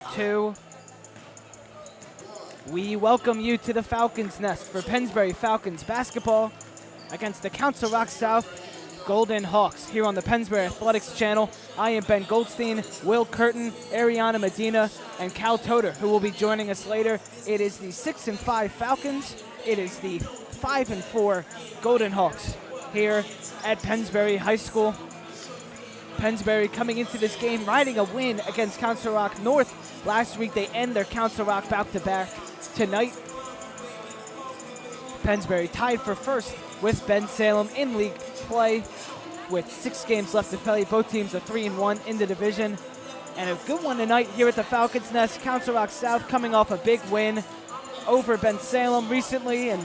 2. We welcome you to the Falcons Nest for Pennsbury Falcons basketball against the Council Rock South Golden Hawks here on the Pennsbury Athletics channel. I am Ben Goldstein, Will Curtin, Ariana Medina, and Cal Toter, who will be joining us later. It is the 6-5 Falcons. It is the 5-4 Golden Hawks here at Pennsbury High School. Pennsbury coming into this game riding a win against Council Rock North. Last week they end their Council Rock back-to-back. Tonight, Pennsbury tied for first with Ben Salem in league play with 6 games left to play. Both teams are 3-1 in the division. And a good one tonight here at the Falcons Nest. Council Rock South coming off a big win over Ben Salem recently. And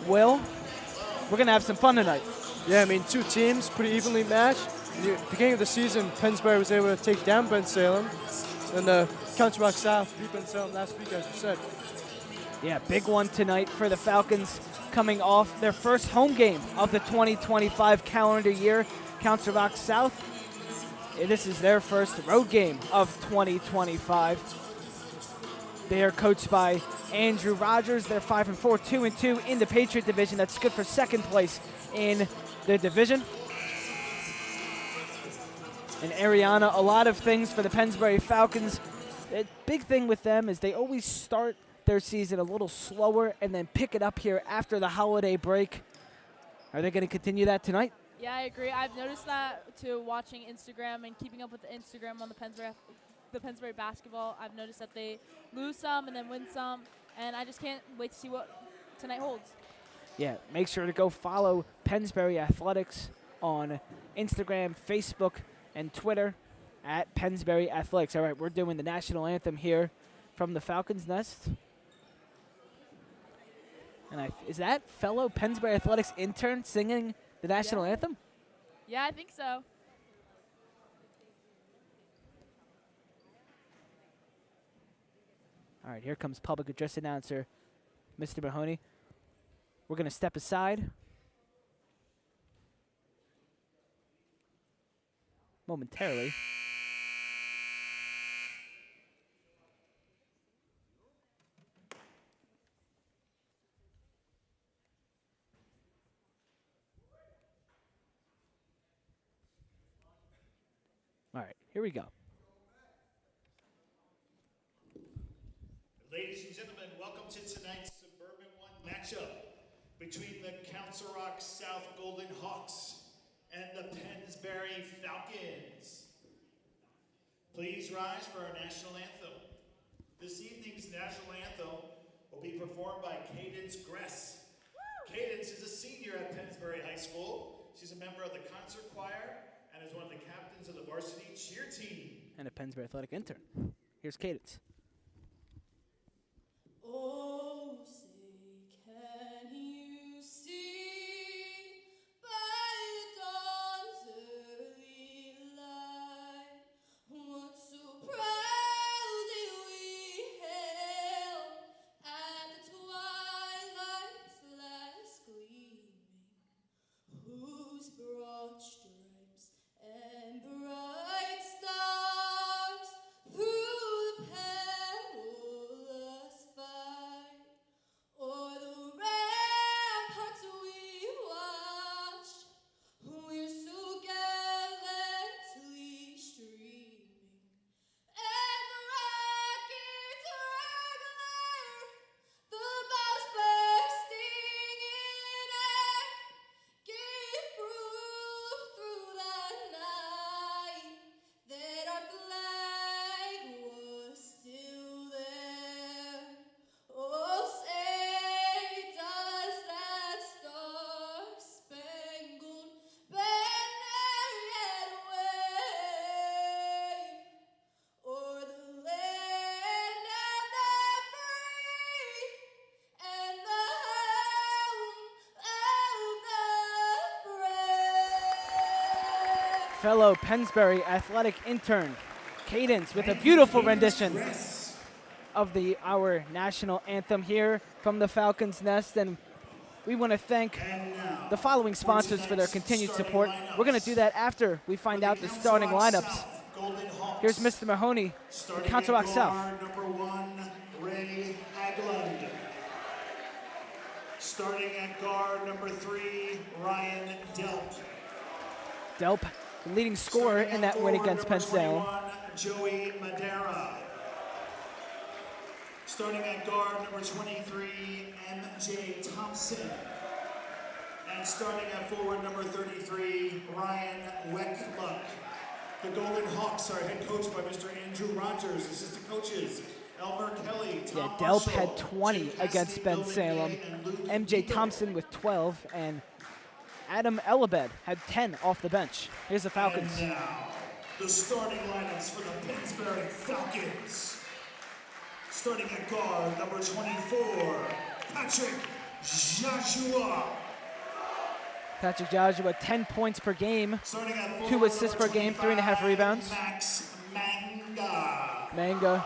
Will, we're going to have some fun tonight. Yeah, I mean, two teams pretty evenly matched. At the beginning of the season, Pennsbury was able to take down Ben Salem. And Council Rock South beat Ben Salem last week, as you said. Yeah, big one tonight for the Falcons coming off their first home game of the 2025 calendar year. Council Rock South, this is their first road game of 2025. They are coached by Andrew Rogers. They're 5-4, 2-2 in the Patriot division. That's good for second place in the division. And Ariana, a lot of things for the Pennsbury Falcons. The big thing with them is they always start their season a little slower and then pick it up here after the holiday break. Are they going to continue that tonight? Yeah, I agree. I've noticed that too, watching Instagram and keeping up with the Instagram on the Pennsbury basketball. I've noticed that they lose some and then win some, and I just can't wait to see what tonight holds. Yeah, make sure to go follow Pennsbury Athletics on Instagram, Facebook, and Twitter at Pennsbury Athletics. All right, we're doing the national anthem here from the Falcons Nest. And is that fellow Pennsbury Athletics intern singing the national anthem? Yeah, I think so. All right, here comes public address announcer Mr. Mahoney. We're going to step aside momentarily. All right, here we go. Ladies and gentlemen, welcome to tonight's Suburban One matchup between the Council Rock South Golden Hawks and the Pennsbury Falcons. Please rise for our national anthem. This evening's national anthem will be performed by Cadence Gress. Cadence is a senior at Pennsbury High School. She's a member of the concert choir and is one of the captains of the varsity cheer team. And a Pennsbury Athletic intern. Here's Cadence. Oh, say, can you see by the dawn's early light what so proudly we hailed at the twilight's last gleaming, whose broad stripes and bright stars through the perilous fight o'er the ramparts we watched, we're so gallantly streaming, and the rockets regular, the bombs bursting in air, gave proof through the night that our flag was still there. Oh, say, does that star-spangled banner yet wave o'er the land of the free and the home of the brave? Fellow Pennsbury Athletic intern Cadence with a beautiful rendition of our national anthem here from the Falcons Nest. And we want to thank the following sponsors for their continued support. We're going to do that after we find out the starting lineups. Golden Hawks. Here's Mr. Mahoney for Starting Council at Rock South. guard, number 1, Ray Haglund. Starting at guard, number 3, Ryan Delp. Delp, the leading scorer Starting in at that win forward, against number Penn Salem. 21, Joey Madera. Starting at guard, number 23, MJ Thompson. And starting at forward, number 33, Ryan Weckluck. The Golden Hawks are head coached by Mr. Andrew Rogers, assistant coaches, Elmer Kelly, Tom Delp Marshall, had 20 Jim Cassidy, against Ben Bill Salem. McVay, and Luke MJ Ego. Thompson with 12, and Adam Elabed had 10 off the bench. Here's the Falcons. And now, the starting lineups for the Pennsbury Falcons. Starting at guard, number 24, Patrick Joshua. Patrick Joshua, 10 points per game. Starting at 2 forward, assists number per game, 3.5 25, rebounds. Max Manga. Manga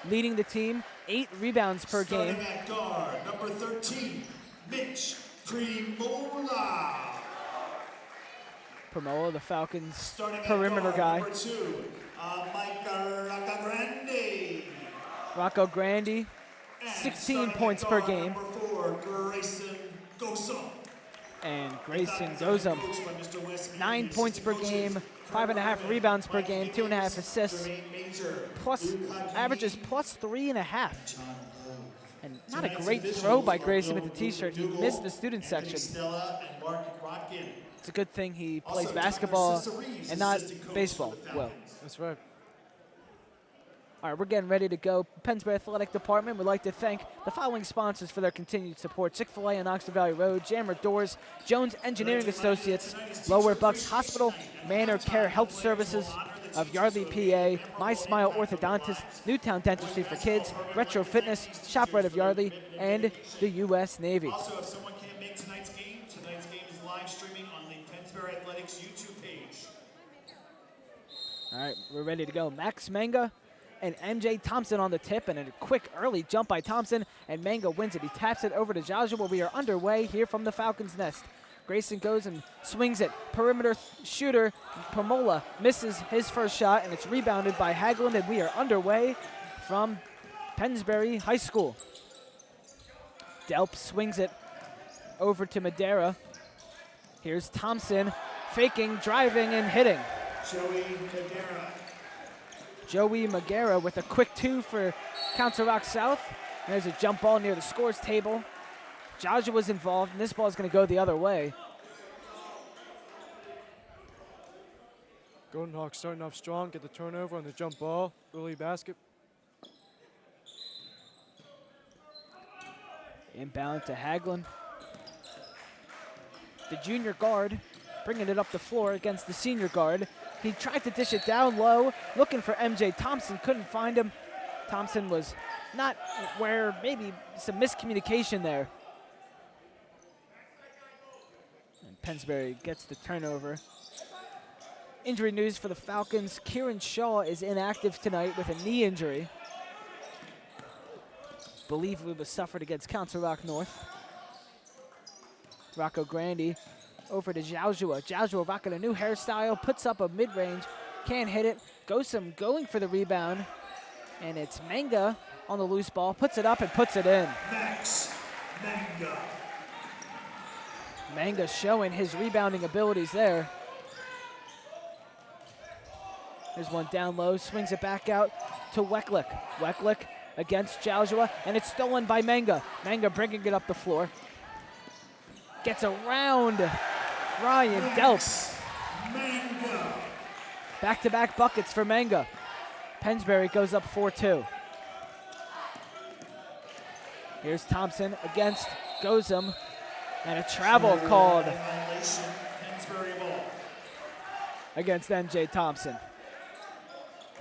leading the team, 8 rebounds per game. Starting at guard, number 13, Mitch Primola. Promola, the Falcons Starting at perimeter guard, guy. number 2, Mike Racagrande. Rocco Grandi, And 16 starting points at per guard, game. Number 4, Grayson Gosum. And Grayson Gozum, 9 points per game, 5.5 rebounds per game, 2.5 assists, plus averages plus 3.5. And not a great throw by Grayson with the t-shirt. He missed the student section. It's a good thing he plays basketball and not baseball well. That's right. All right, we're getting ready to go. Pennsbury Athletic Department would like to thank the following sponsors for their continued support: Chick-fil-A on Oxford Valley Road, Jammer Doors, Jones Engineering Associates, Lower Bucks Hospital, Manor Care Health Services of Yardley, PA, My Smile Orthodontist, Newtown Dentistry for Kids, Retro Fitness, ShopRite of Yardley, and the U.S. Navy. Also, if someone can't make tonight's game is live streaming on the Pennsbury Athletics YouTube page. All right, we're ready to go. Max Manga and MJ Thompson on the tip, and a quick early jump by Thompson, and Manga wins it. He taps it over to Joshua. We are underway here from the Falcons' nest. Grayson goes and swings it. Perimeter shooter Pomola misses his first shot, and it's rebounded by Haglund, and we are underway from Pennsbury High School. Delp swings it over to Madera. Here's Thompson faking, driving, and hitting. Joey Magera with a quick 2 for Council Rock South. There's a jump ball near the scores table. Joshua's involved, and this ball is going to go the other way. Golden Hawks starting off strong, get the turnover on the jump ball, early basket. Inbound to Haglund. The junior guard bringing it up the floor against the senior guard. He tried to dish it down low, looking for MJ Thompson, couldn't find him. Thompson was not where, maybe some miscommunication there. And Pennsbury gets the turnover. Injury news for the Falcons. Kieran Shaw is inactive tonight with a knee injury. Believe it was suffered against Council Rock North. Rocco Grandi over to Joshua. Joshua rocking a new hairstyle, puts up a mid-range, can't hit it. Gosum going for the rebound, and it's Manga on the loose ball, puts it up and puts it in. Max Manga. Manga showing his rebounding abilities there. There's one down low, swings it back out to Wecklick. Wecklick against Joshua, and it's stolen by Manga. Manga bringing it up the floor. Gets around Ryan Delp. Manga. Back-to-back buckets for Manga. Pennsbury goes up 4-2. Here's Thompson against Gozum, and a travel called Violation, Pennsbury ball. against MJ Thompson.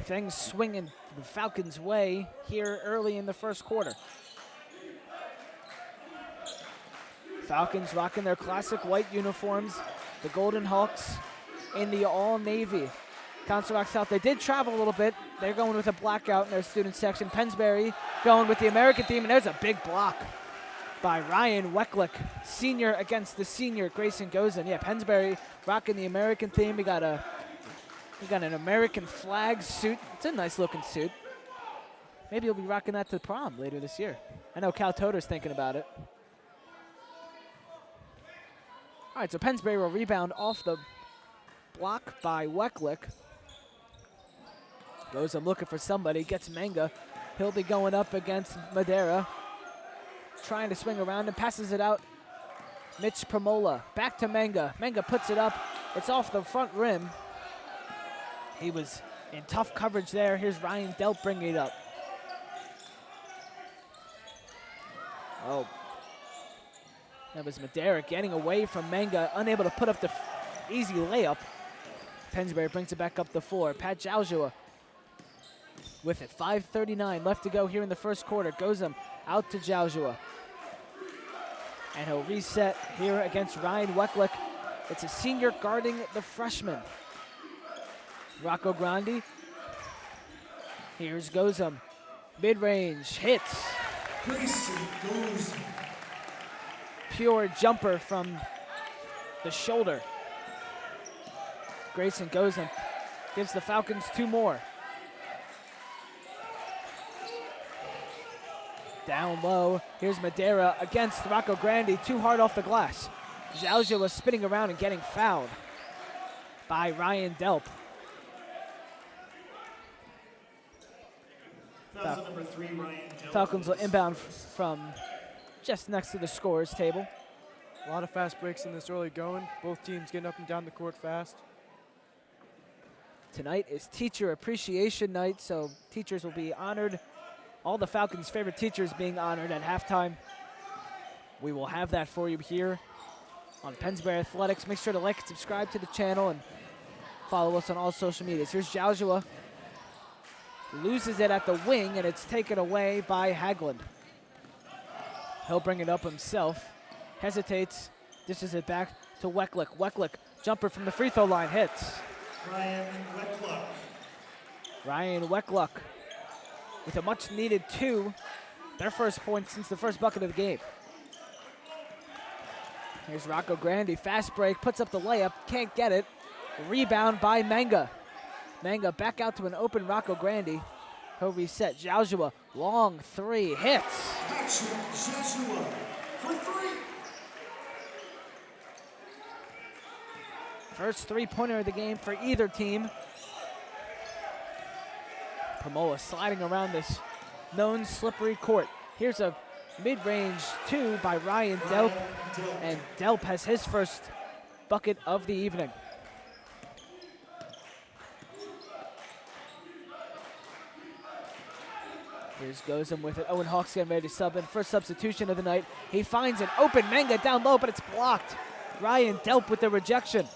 Things swinging the Falcons' way here early in the first quarter. Falcons rocking their classic white uniforms. The Golden Hawks in the all-navy. Council Rock South, they did travel a little bit. They're going with a blackout in their student section. Pennsbury going with the American team, and there's a big block by Ryan Wecklick, senior against the senior Grayson Gozum. Yeah, Pennsbury rocking the American theme. We got a We got an American flag suit. It's a nice looking suit. Maybe he'll be rocking that to prom later this year. I know Cal Toter's thinking about it. All right, so Pennsbury will rebound off the block by Wecklick. Goes up looking for somebody, gets Manga. He'll be going up against Madera. Trying to swing around and passes it out. Mitch Pramola, back to Manga. Manga puts it up. It's off the front rim. He was in tough coverage there. Here's Ryan Delp bringing it up. Oh. That was Madera getting away from Manga, unable to put up the easy layup. Pennsbury brings it back up the floor. Pat Joshua with it. 5:39 left to go here in the first quarter. Goes him out to Joshua. And he'll reset here against Ryan Wecklick. It's a senior guarding the freshman. Rocco Grandi. Here's Gozum. Mid-range hits. Grayson goes. Pure jumper from the shoulder. Grayson Gozum gives the Falcons 2 more. Down low, here's Madera against Rocco Grandi, too hard off the glass. Jalja was spinning around and getting fouled by Ryan Delp. Foul number 3, Ryan Delp. Falcons will inbound from just next to the scorers table. A lot of fast breaks in this early going. Both teams getting up and down the court fast. Tonight is Teacher Appreciation Night, so teachers will be honored. All the Falcons' favorite teachers being honored at halftime. We will have that for you here on Pennsbury Athletics. Make sure to like and subscribe to the channel and follow us on all social medias. Here's Joshua. Loses it at the wing, and it's taken away by Haglund. He'll bring it up himself. Hesitates. Dishes it back to Wecklick. Wecklick, jumper from the free throw line, hits. Ryan Weckluck with a much-needed 2. Their first point since the first bucket of the game. Here's Rocco Grandi, fast break, puts up the layup, can't get it. Rebound by Manga. Manga back out to an open Rocco Grandi. He'll reset. Joshua, long 3, hits. Joshua for 3. First 3-pointer of the game for either team. Pramola sliding around this known slippery court. Here's a mid-range 2 by Ryan Delp, and Delp has his first bucket of the evening. Here's Gozum with it. Owen Hawks getting ready to sub in. First substitution of the night. He finds an open Manga down low, but it's blocked. Ryan Delp with the rejection.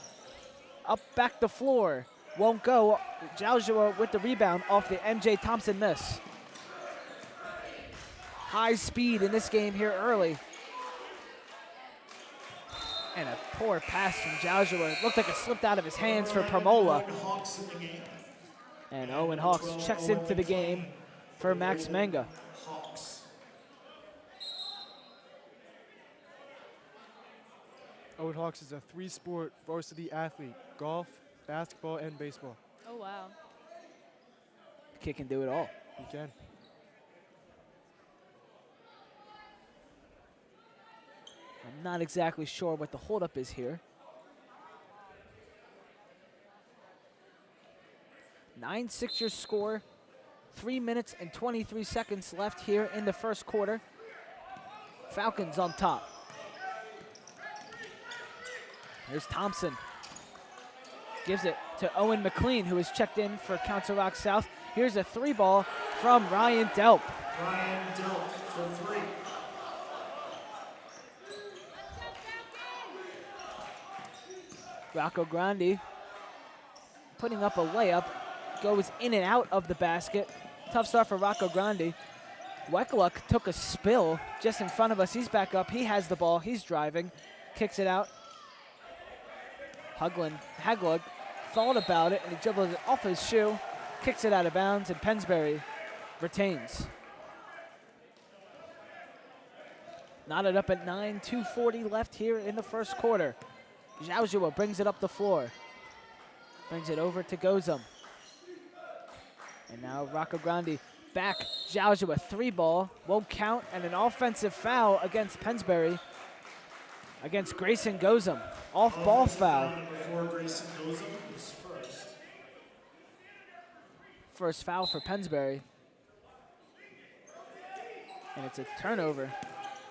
Up back the floor. Won't go. Joshua with the rebound off the MJ Thompson miss. High speed in this game here early. And a poor pass from Joshua. It looked like it slipped out of his hands for Pramola. And Owen Hawks checks into the game for Max Manga. Owen Hawks is a 3-sport varsity athlete: golf, basketball, and baseball. Oh, wow. Kid can do it all. He can. I'm not exactly sure what the holdup is here. 9-6 your score. 3 minutes and 23 seconds left here in the first quarter. Falcons on top. Here's Thompson. Gives it to Owen McLean, who is checked in for Council Rock South. Here's a 3-ball from Ryan Delp. Ryan Delp for 3. Rocco Grandi putting up a layup. Goes in and out of the basket. Tough start for Rocco Grandi. Weckluck took a spill just in front of us. He's back up. He has the ball. He's driving. Kicks it out. Haglund thought about it, and he dribbled it off his shoe. Kicks it out of bounds, and Pennsbury retains. Knotted up at 9, 2:40 left here in the first quarter. Joshua brings it up the floor. Brings it over to Gozum. And now Rocco Grandi back. Joshua, 3-ball, won't count, and an offensive foul against Pennsbury, against Grayson Gozum. Off-ball foul. Number 4, Grayson Gozum is first. First foul for Pennsbury. And it's a turnover.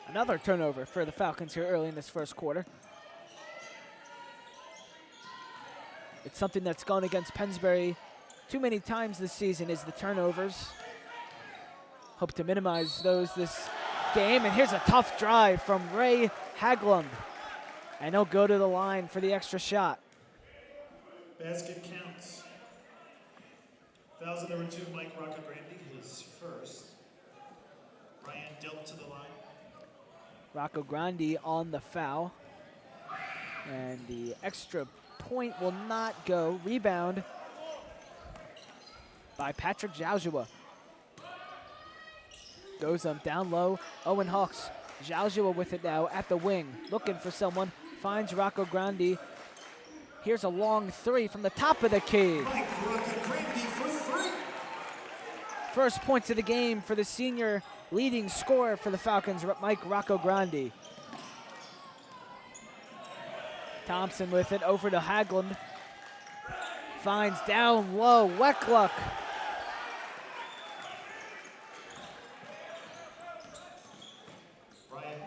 Another turnover for the Falcons here early in this first quarter. It's something that's gone against Pennsbury too many times this season, is the turnovers. Hope to minimize those this game. And here's a tough drive from Ray Haglund. And he'll go to the line for the extra shot. Basket counts. Fouls at number 2, Mike Roccagrandi, his first. Ryan Delp to the line. Rocco Grandi on the foul. And the extra point will not go. Rebound by Patrick Joshua. Goes down low. Owen Hawks. Joshua with it now at the wing. Looking for someone. Finds Rocco Grandi. Here's a long 3 from the top of the key. Mike Roccagrandi for 3. First points of the game for the senior leading scorer for the Falcons, Mike Rocco Grandi. Thompson with it over to Haglund. Finds down low, Weckluck.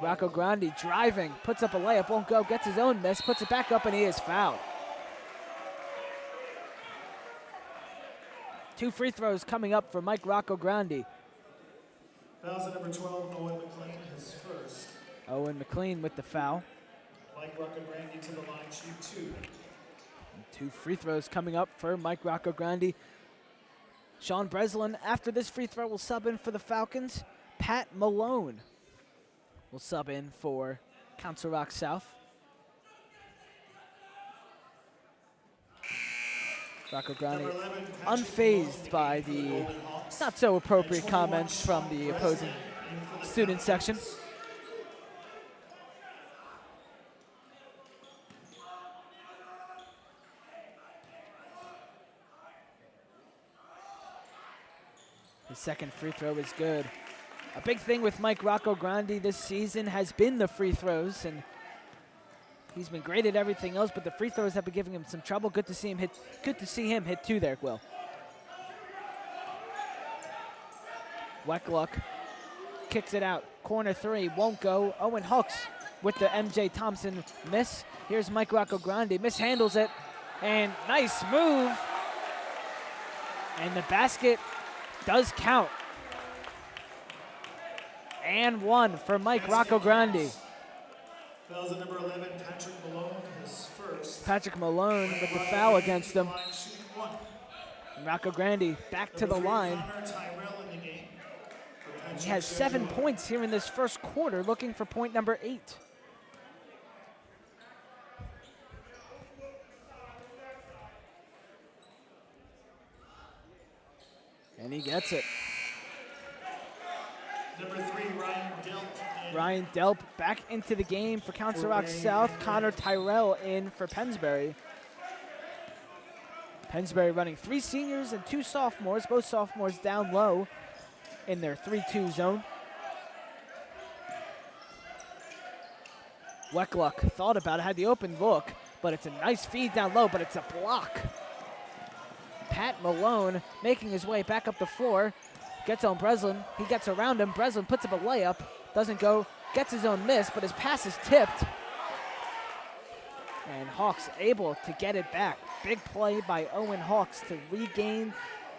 Rocco Grandi driving, puts up a layup, won't go, gets his own miss, puts it back up, and he is fouled. 2 free throws coming up for Mike Rocco Grandi. Fouls at number 12, Owen McLean, his first. Owen McLean with the foul. Mike Roccagrandi to the line, shoot 2. And 2 free throws coming up for Mike Rocco Grandi. Sean Breslin, after this free throw, will sub in for the Falcons. Pat Malone will sub in for Council Rock South. Rocco Grandi unfazed by the not so appropriate comments from the opposing student section. His second free throw is good. A big thing with Mike Rocco Grandi this season has been the free throws, and he's been great at everything else, but the free throws have been giving him some trouble. Good to see him hit. Good to see him hit 2 there, Will. Weckluck kicks it out. Corner 3 won't go. Owen Hooks with the MJ Thompson miss. Here's Mike Rocco Grandi, mishandles it, and nice move. And the basket does count. And 1 for Mike Rocco Grandi. Fouls at number 11, Patrick Malone, his first. Patrick Malone with the foul against him. And Rocco Grandi back to the line. He has 7 points here in this first quarter, looking for point number 8. And he gets it. Number 3, Ryan Delp. Ryan Delp back into the game for Council Rock South. Connor Tyrell in for Pennsbury. Pennsbury running 3 seniors and 2 sophomores, both sophomores down low in their 3-2 zone. Weckluck thought about it, had the open look, but it's a nice feed down low, but it's a block. Pat Malone making his way back up the floor. Gets on Breslin. He gets around him. Breslin puts up a layup. Doesn't go. Gets his own miss, but his pass is tipped. And Hawks able to get it back. Big play by Owen Hawks to regain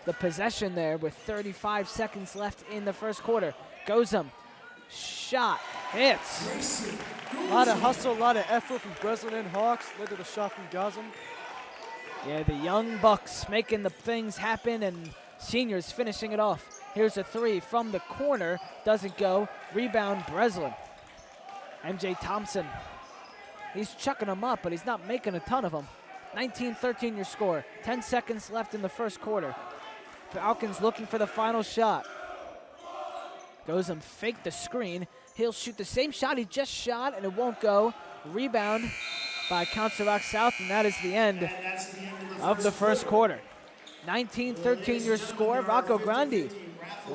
the possession there with 35 seconds left in the first quarter. Gozum. Shot. Hits. A lot of hustle, a lot of effort from Breslin and Hawks. Led to the shot from Gozum. Yeah, the young Bucks making the things happen, and seniors finishing it off. Here's a 3 from the corner. Doesn't go. Rebound, Breslin. MJ Thompson. He's chucking them up, but he's not making a ton of them. 19-13 your score. 10 seconds left in the first quarter. Falcons looking for the final shot. Goes and fake the screen. He'll shoot the same shot he just shot, and it won't go. Rebound by Council Rock South, and that is the end And that's the end of the first quarter. 19-13 your score. Rocco Grande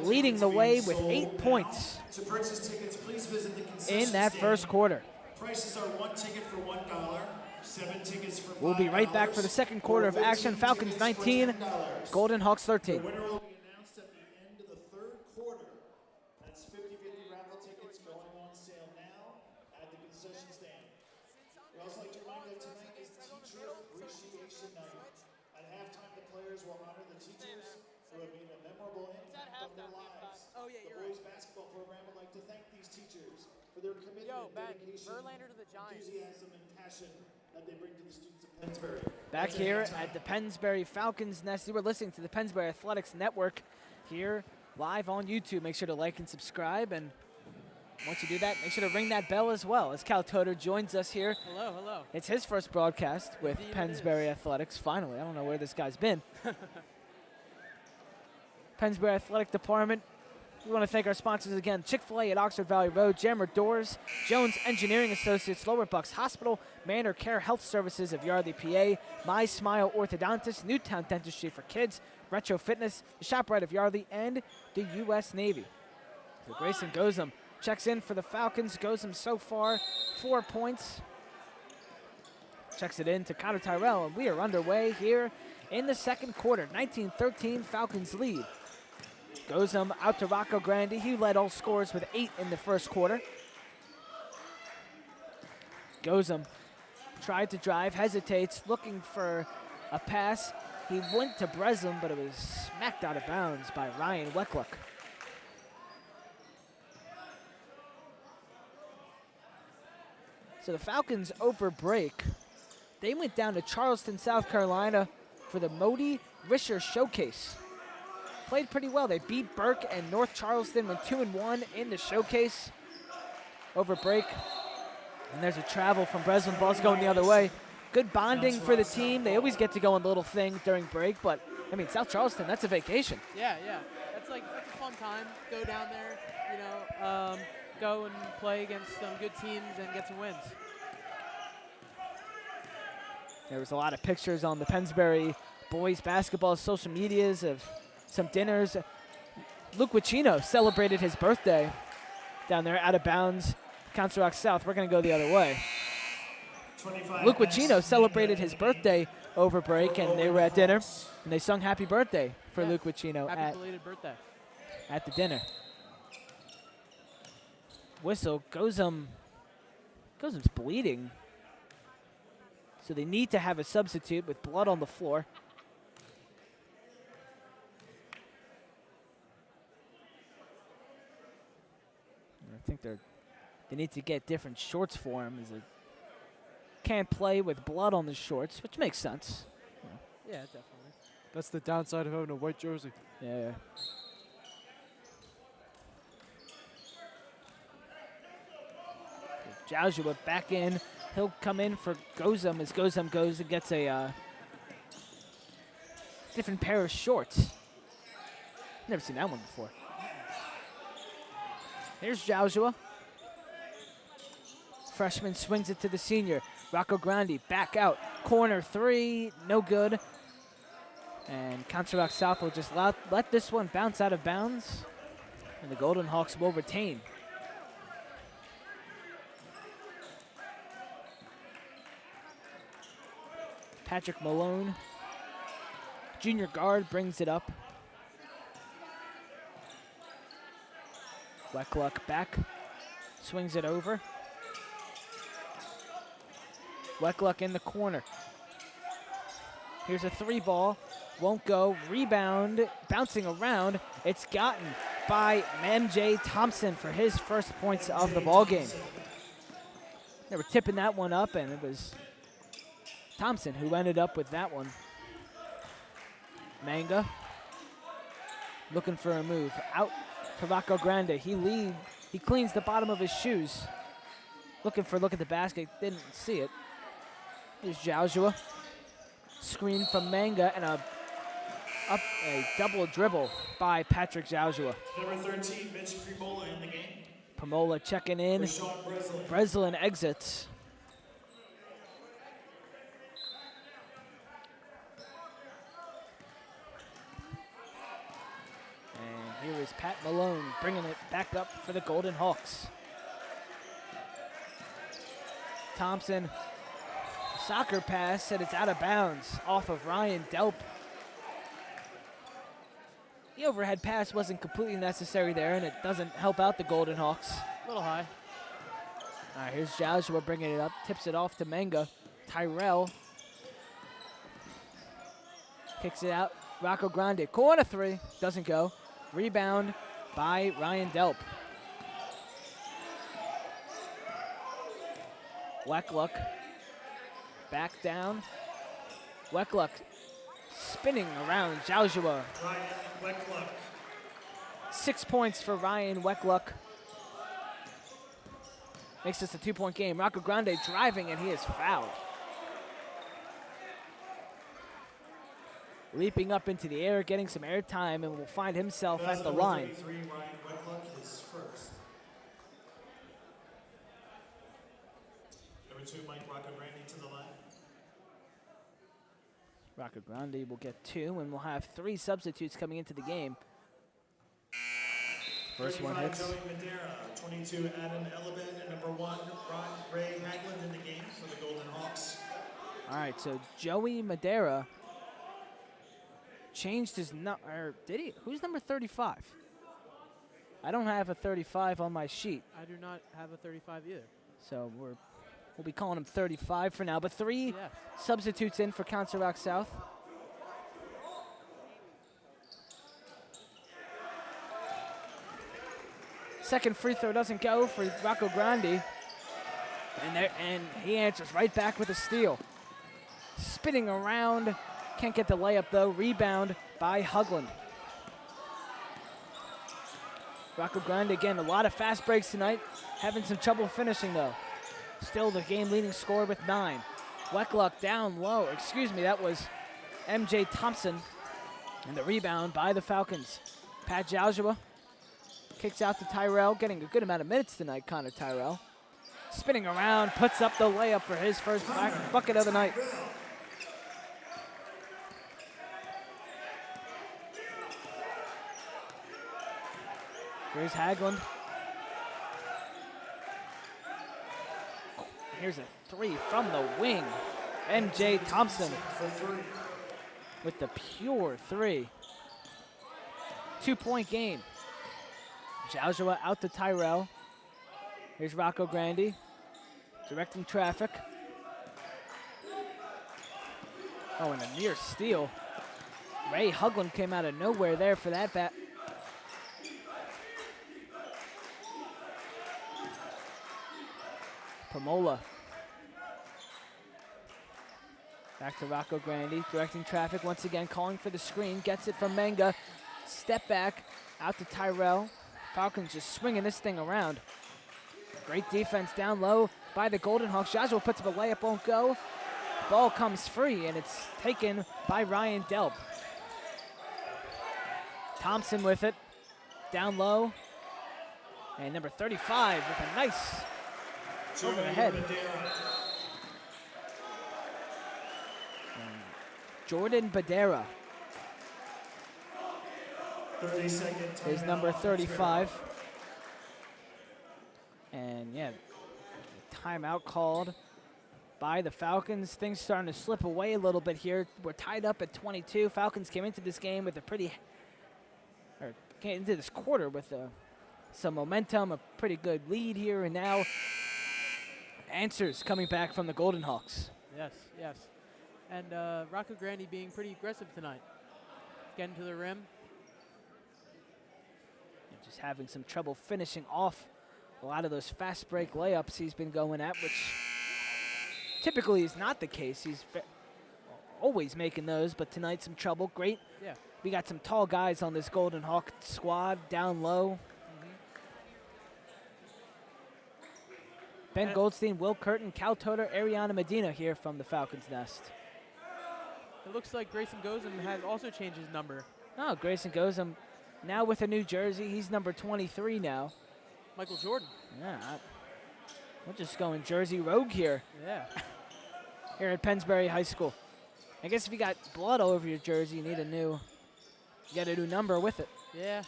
leading the way with 8 points To purchase tickets, please visit the concession in that stand. first quarter. Prices are 1 ticket for $1, 7 tickets for $5. We'll be right back for the second quarter of action. Falcons 19, Golden Hawks 13. The winner will be announced at the end of the third quarter. That's 50/50 raffle tickets going on sale now at the concession stand. We'd also like to remind you that tonight is Teacher Appreciation Night. At halftime, the players will honor the teachers who have made a memorable impact on their lives. The boys basketball program would like to thank these teachers for their commitment, dedication, enthusiasm, and passion that they bring to the students of Pennsbury. Back here at the Pennsbury Falcons Nest, you were listening to the Pennsbury Athletics Network here live on YouTube. Make sure to like and subscribe, and once you do that, make sure to ring that bell as well as Cal Toter joins us here. Hello, hello. It's his first broadcast with Indeed it Pennsbury Athletics, finally. I don't know where this guy's been. Pennsbury Athletic Department. We want to thank our sponsors again: Chick-fil-A at Oxford Valley Road, Jammer Doors, Jones Engineering Associates, Lower Bucks Hospital, Manor Care Health Services of Yardley, PA, My Smile Orthodontist, Newtown Dentistry for Kids, Retro Fitness, the ShopRite of Yardley, and the U.S. Navy. So Grayson Gozum checks in for the Falcons. Gozum so far 4 points. Checks it in to Connor Tyrell, and we are underway here in the second quarter. 19-13 Falcons lead. Gozum out to Rocco Grande. He led all scorers with 8 in the first quarter. Gozum tried to drive, hesitates, looking for a pass. He went to Breslin, but it was smacked out of bounds by Ryan Weckluck. So the Falcons over break. They went down to Charleston, South Carolina for the Modi Risher Showcase. Played pretty well. They beat Burke, and North Charleston went 2-1 in the showcase over break. And there's a travel from Breslin. Ball's going the other way. Good bonding for the team. They always get to go on little thing during break, but I mean, South Charleston, that's a vacation. Yeah, yeah. That's a fun time. Go down there, go and play against some good teams and get some wins. There was a lot of pictures on the Pennsbury boys basketball social medias of some dinners. Luke Wicino celebrated his birthday down there out of bounds. Council Rock South, we're going to go the other way. Luke Wicino celebrated his birthday over break, and they were at dinner, and they sung happy birthday for Luke Wicino Happy belated birthday. at the dinner. Whistle, Gozum's bleeding. So they need to have a substitute with blood on the floor. I think they need to get different shorts for him, as they can't play with blood on the shorts, which makes sense. Yeah, definitely. That's the downside of having a white jersey. Yeah. Joshua back in. He'll come in for Gozum as Gozum goes and gets a different pair of shorts. Never seen that one before. Here's Joshua. Freshman swings it to the senior. Rocco Grande back out. Corner three, no good. And Council Rock South will just let this one bounce out of bounds. And the Golden Hawks will retain. Patrick Malone, junior guard, brings it up. Weckluck back, swings it over. Weckluck in the corner. Here's a three ball, won't go. Rebound, bouncing around. It's gotten by MJ Thompson for his first points of the ball game. They were tipping that one up, and it was Thompson who ended up with that one. Manga looking for a move. Out to Rocco Grande. He cleans the bottom of his shoes. Looking for a look at the basket. Didn't see it. Here's Joshua. Screen from Manga, and a double dribble by Patrick Joshua. Number 13, Mitch Primola in the game. Primola checking in. Rashawn Breslin. Breslin exits. Here is Pat Malone bringing it back up for the Golden Hawks. Thompson, soccer pass, and it's out of bounds off of Ryan Delp. The overhead pass wasn't completely necessary there, and it doesn't help out the Golden Hawks. A little high. All right, here's Joshua bringing it up, tips it off to Menga. Tyrell kicks it out. Rocco Grande, corner three, doesn't go. Rebound by Ryan Delp. Weckluck back down. Weckluck spinning around Joshua. Ryan Weckluck. 6 points for Ryan Weckluck. Makes this a 2-point game. Rocco Grande driving, and he is fouled. Leaping up into the air, getting some air time, and will find himself at the line. 33, Ryan Weckluck is first. Number 2, Mike Rocco Grande to the line. Rocco Grande will get 2, and we'll have 3 substitutes coming into the game. First one 35, hits. Joey Madera. 22, Adam Elliman. And number 1, Ray Hagland in the game for the Golden Hawks. All right, so Joey Madera changed his number. Did he? Who's number 35? I don't have a 35 on my sheet, I do not have a 35 either. so we'll be calling him 35 for now. But 3 Yes. substitutes in for Council Rock South. Second free throw doesn't go for Rocco Grande. And he answers right back with a steal. Spinning around. Can't get the layup, though. Rebound by Hugland. Rocco Grande, again, a lot of fast breaks tonight. Having some trouble finishing, though. Still the game-leading scorer with 9. Weckluck down low. Excuse me, that was MJ Thompson. And the rebound by the Falcons. Pat Joshua kicks out to Tyrell, getting a good amount of minutes tonight, Connor Tyrell. Spinning around, puts up the layup for his first bucket of the night. Here's Hagland. Here's a 3 from the wing. MJ Thompson with the pure 3. 2-point game. Joshua out to Tyrell. Here's Rocco Grande directing traffic. Oh, and a near steal. Ray Hugland came out of nowhere there for that bat. Pomola. Back to Rocco Grande, directing traffic once again, calling for the screen. Gets it from Menga. Step back, out to Tyrell. Falcons just swinging this thing around. Great defense down low by the Golden Hawks. Joshua puts up a layup, won't go. Ball comes free, and it's taken by Ryan Delp. Thompson with it, down low. And number 35 with a nice over the head. Jordan Badera 30-second is number 35. And yeah, timeout called by the Falcons. Things starting to slip away a little bit here. We're tied up at 22. Falcons came into this game with came into this quarter with some momentum, a pretty good lead here, and now answers coming back from the Golden Hawks. Yes, yes. And Rocco Grande being pretty aggressive tonight. Getting to the rim. And just having some trouble finishing off a lot of those fast break layups he's been going at, which typically is not the case. He's always making those, but tonight some trouble. Great. Yeah. We got some tall guys on this Golden Hawk squad down low. Ben Goldstein, Will Curtin, Cal Toter, Ariana Medina here from the Falcons Nest. It looks like Grayson Gozum has also changed his number. Oh, Grayson Gozum now with a new jersey. He's number 23 now. Michael Jordan. Yeah, we're just going jersey rogue here. Yeah. Here at Pennsbury High School. I guess if you got blood all over your jersey, you get a new number with it. Yeah.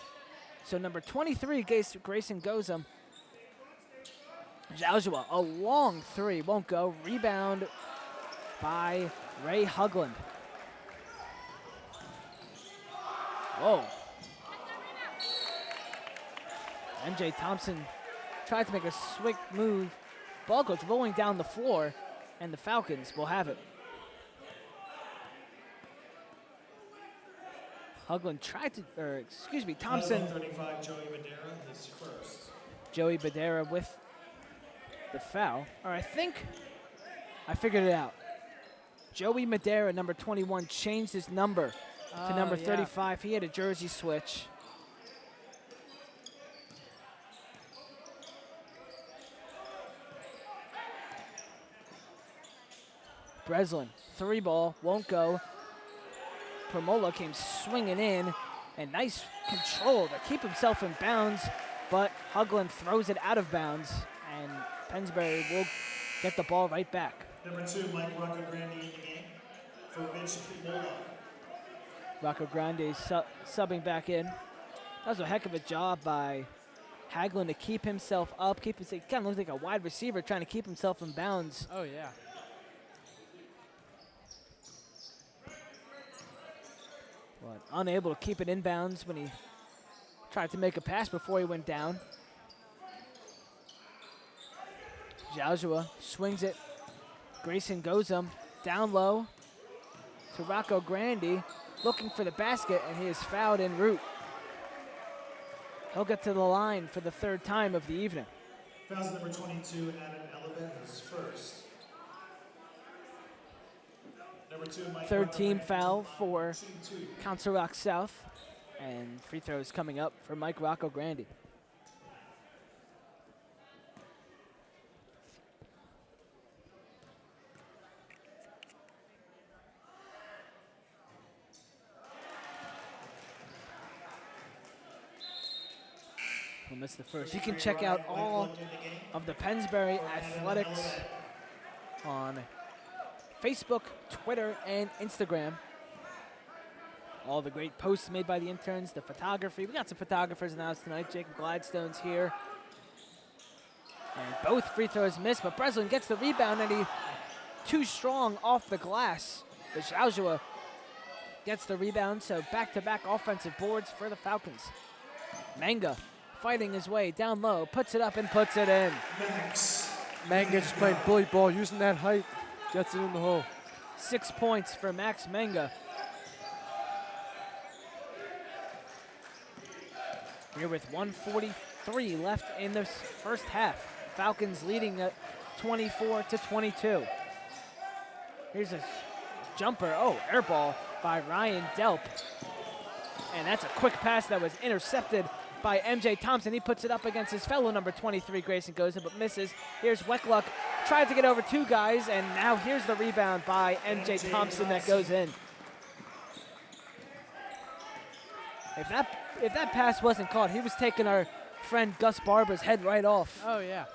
So number 23, Grayson Gozum. Joshua, a long three, won't go. Rebound by Ray Hugland. Whoa. MJ Thompson tried to make a swift move. Ball goes rolling down the floor, and the Falcons will have it. Hugland tried to, Thompson. 35, Joey Madera, his first. Joey Badera with the foul. Or I think I figured it out. Joey Madera, number 21, changed his number to number 35. He had a jersey switch. Breslin, three ball, won't go. Promola came swinging in, and nice control to keep himself in bounds, but Hugland throws it out of bounds, and Pennsbury will get the ball right back. Number 2, Mike Roccagrande in the game for Mitch Primola. Rocco Grande subbing back in. That was a heck of a job by Hagelin to keep himself up. He kind of looked like a wide receiver trying to keep himself in bounds. Oh, yeah. But unable to keep it in bounds when he tried to make a pass before he went down. Joshua swings it. Grayson Gozum down low to Rocco Grande, looking for the basket, and he is fouled en route. He'll get to the line for the third time of the evening. Fouls number 22, Adam Elabet, his first. Number 2, Mike Third team Roccagrande, foul for 2-2. Council Rock South, and free throws coming up for Mike Rocco Grande. We'll miss the first. You can check out all of the Pennsbury Athletics on Facebook, Twitter, and Instagram. All the great posts made by the interns, the photography. We got some photographers in the house tonight. Jacob Gladstone's here. And both free throws missed, but Breslin gets the rebound, and he too strong off the glass. But Joshua gets the rebound, so back-to-back offensive boards for the Falcons. Manga fighting his way down low, puts it up and puts it in. Manga just playing bully ball, using that height, gets it in the hole. 6 points for Max Manga. Here with 1:43 left in the first half. Falcons leading at 24-22. Here's a jumper. Oh, air ball by Ryan Delp. And that's a quick pass that was intercepted by MJ Thompson. He puts it up against his fellow number 23, Grayson Gozum, but misses. Here's Weckluck, tries to get over two guys, and now here's the rebound by MJ Thompson that goes in. If that pass wasn't caught, he was taking our friend Gus Barber's head right off. Oh, yeah.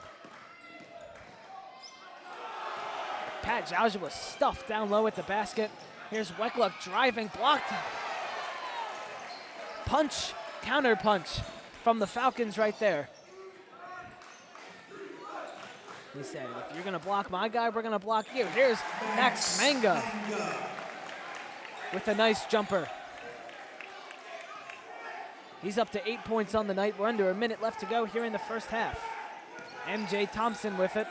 Pat Joshua stuffed down low at the basket. Here's Weckluck driving, blocked. Punch, counter punch from the Falcons right there. He said, if you're going to block my guy, we're going to block you. Here's Max Manga with a nice jumper. He's up to 8 points on the night. We're under a minute left to go here in the first half. MJ Thompson with it.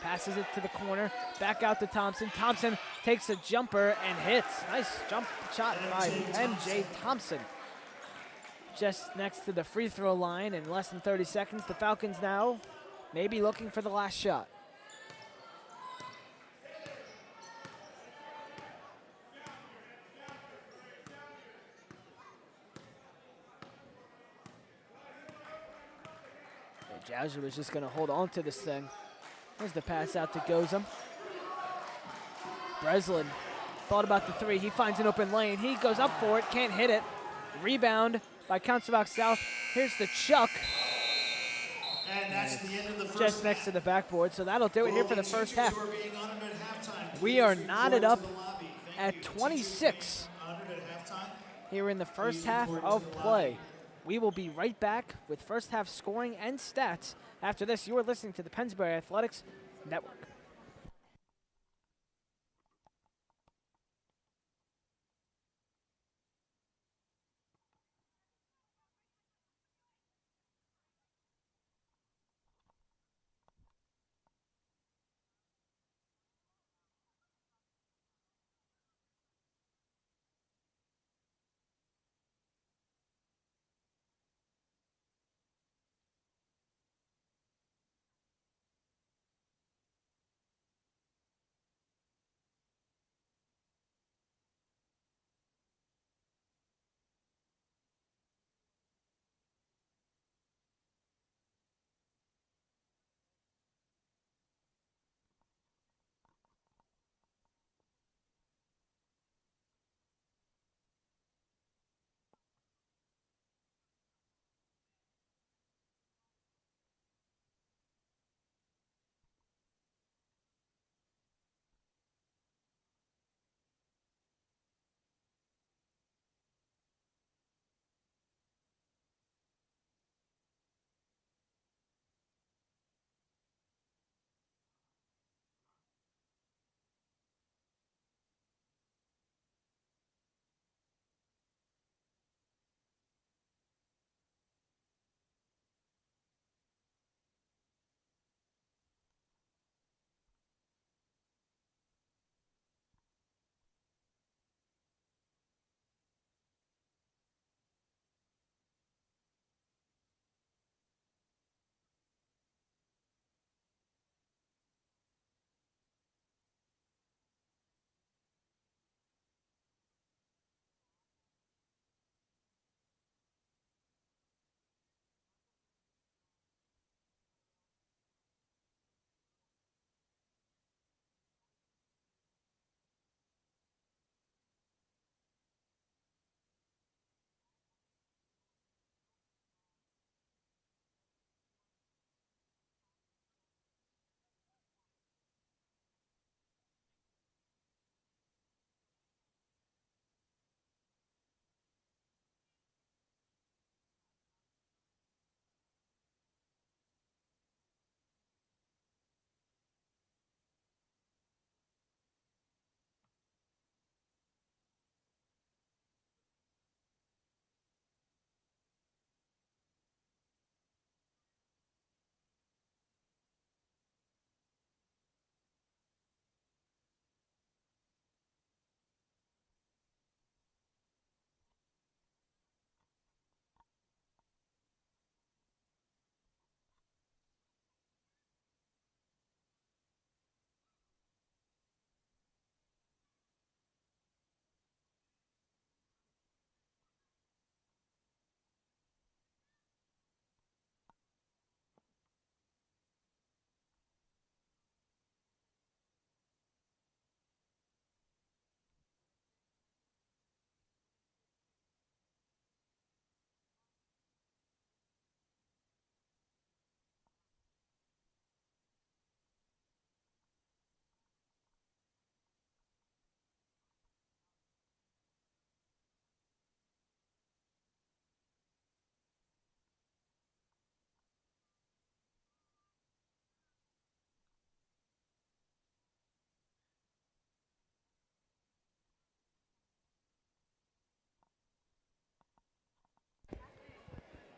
Passes it to the corner. Back out to Thompson. Thompson takes a jumper and hits. Nice jump shot by MJ Thompson. Just next to the free throw line in less than 30 seconds. The Falcons now maybe looking for the last shot. Joshua is just going to hold on to this thing. Here's the pass out to Gozum. Breslin thought about the three. He finds an open lane. He goes up for it, can't hit it. Rebound by Council Rock South. Here's the chuck. And that's the end of the first Just next to the backboard, so that'll do it here for the first half. Who are being honored at halftime, We are please knotted report up to the lobby. Thank at you. 26 Honored at halftime. here in the first Please half report to of the play. lobby. We will be right back with first half scoring and stats. After this, you are listening to the Pennsbury Athletics Network.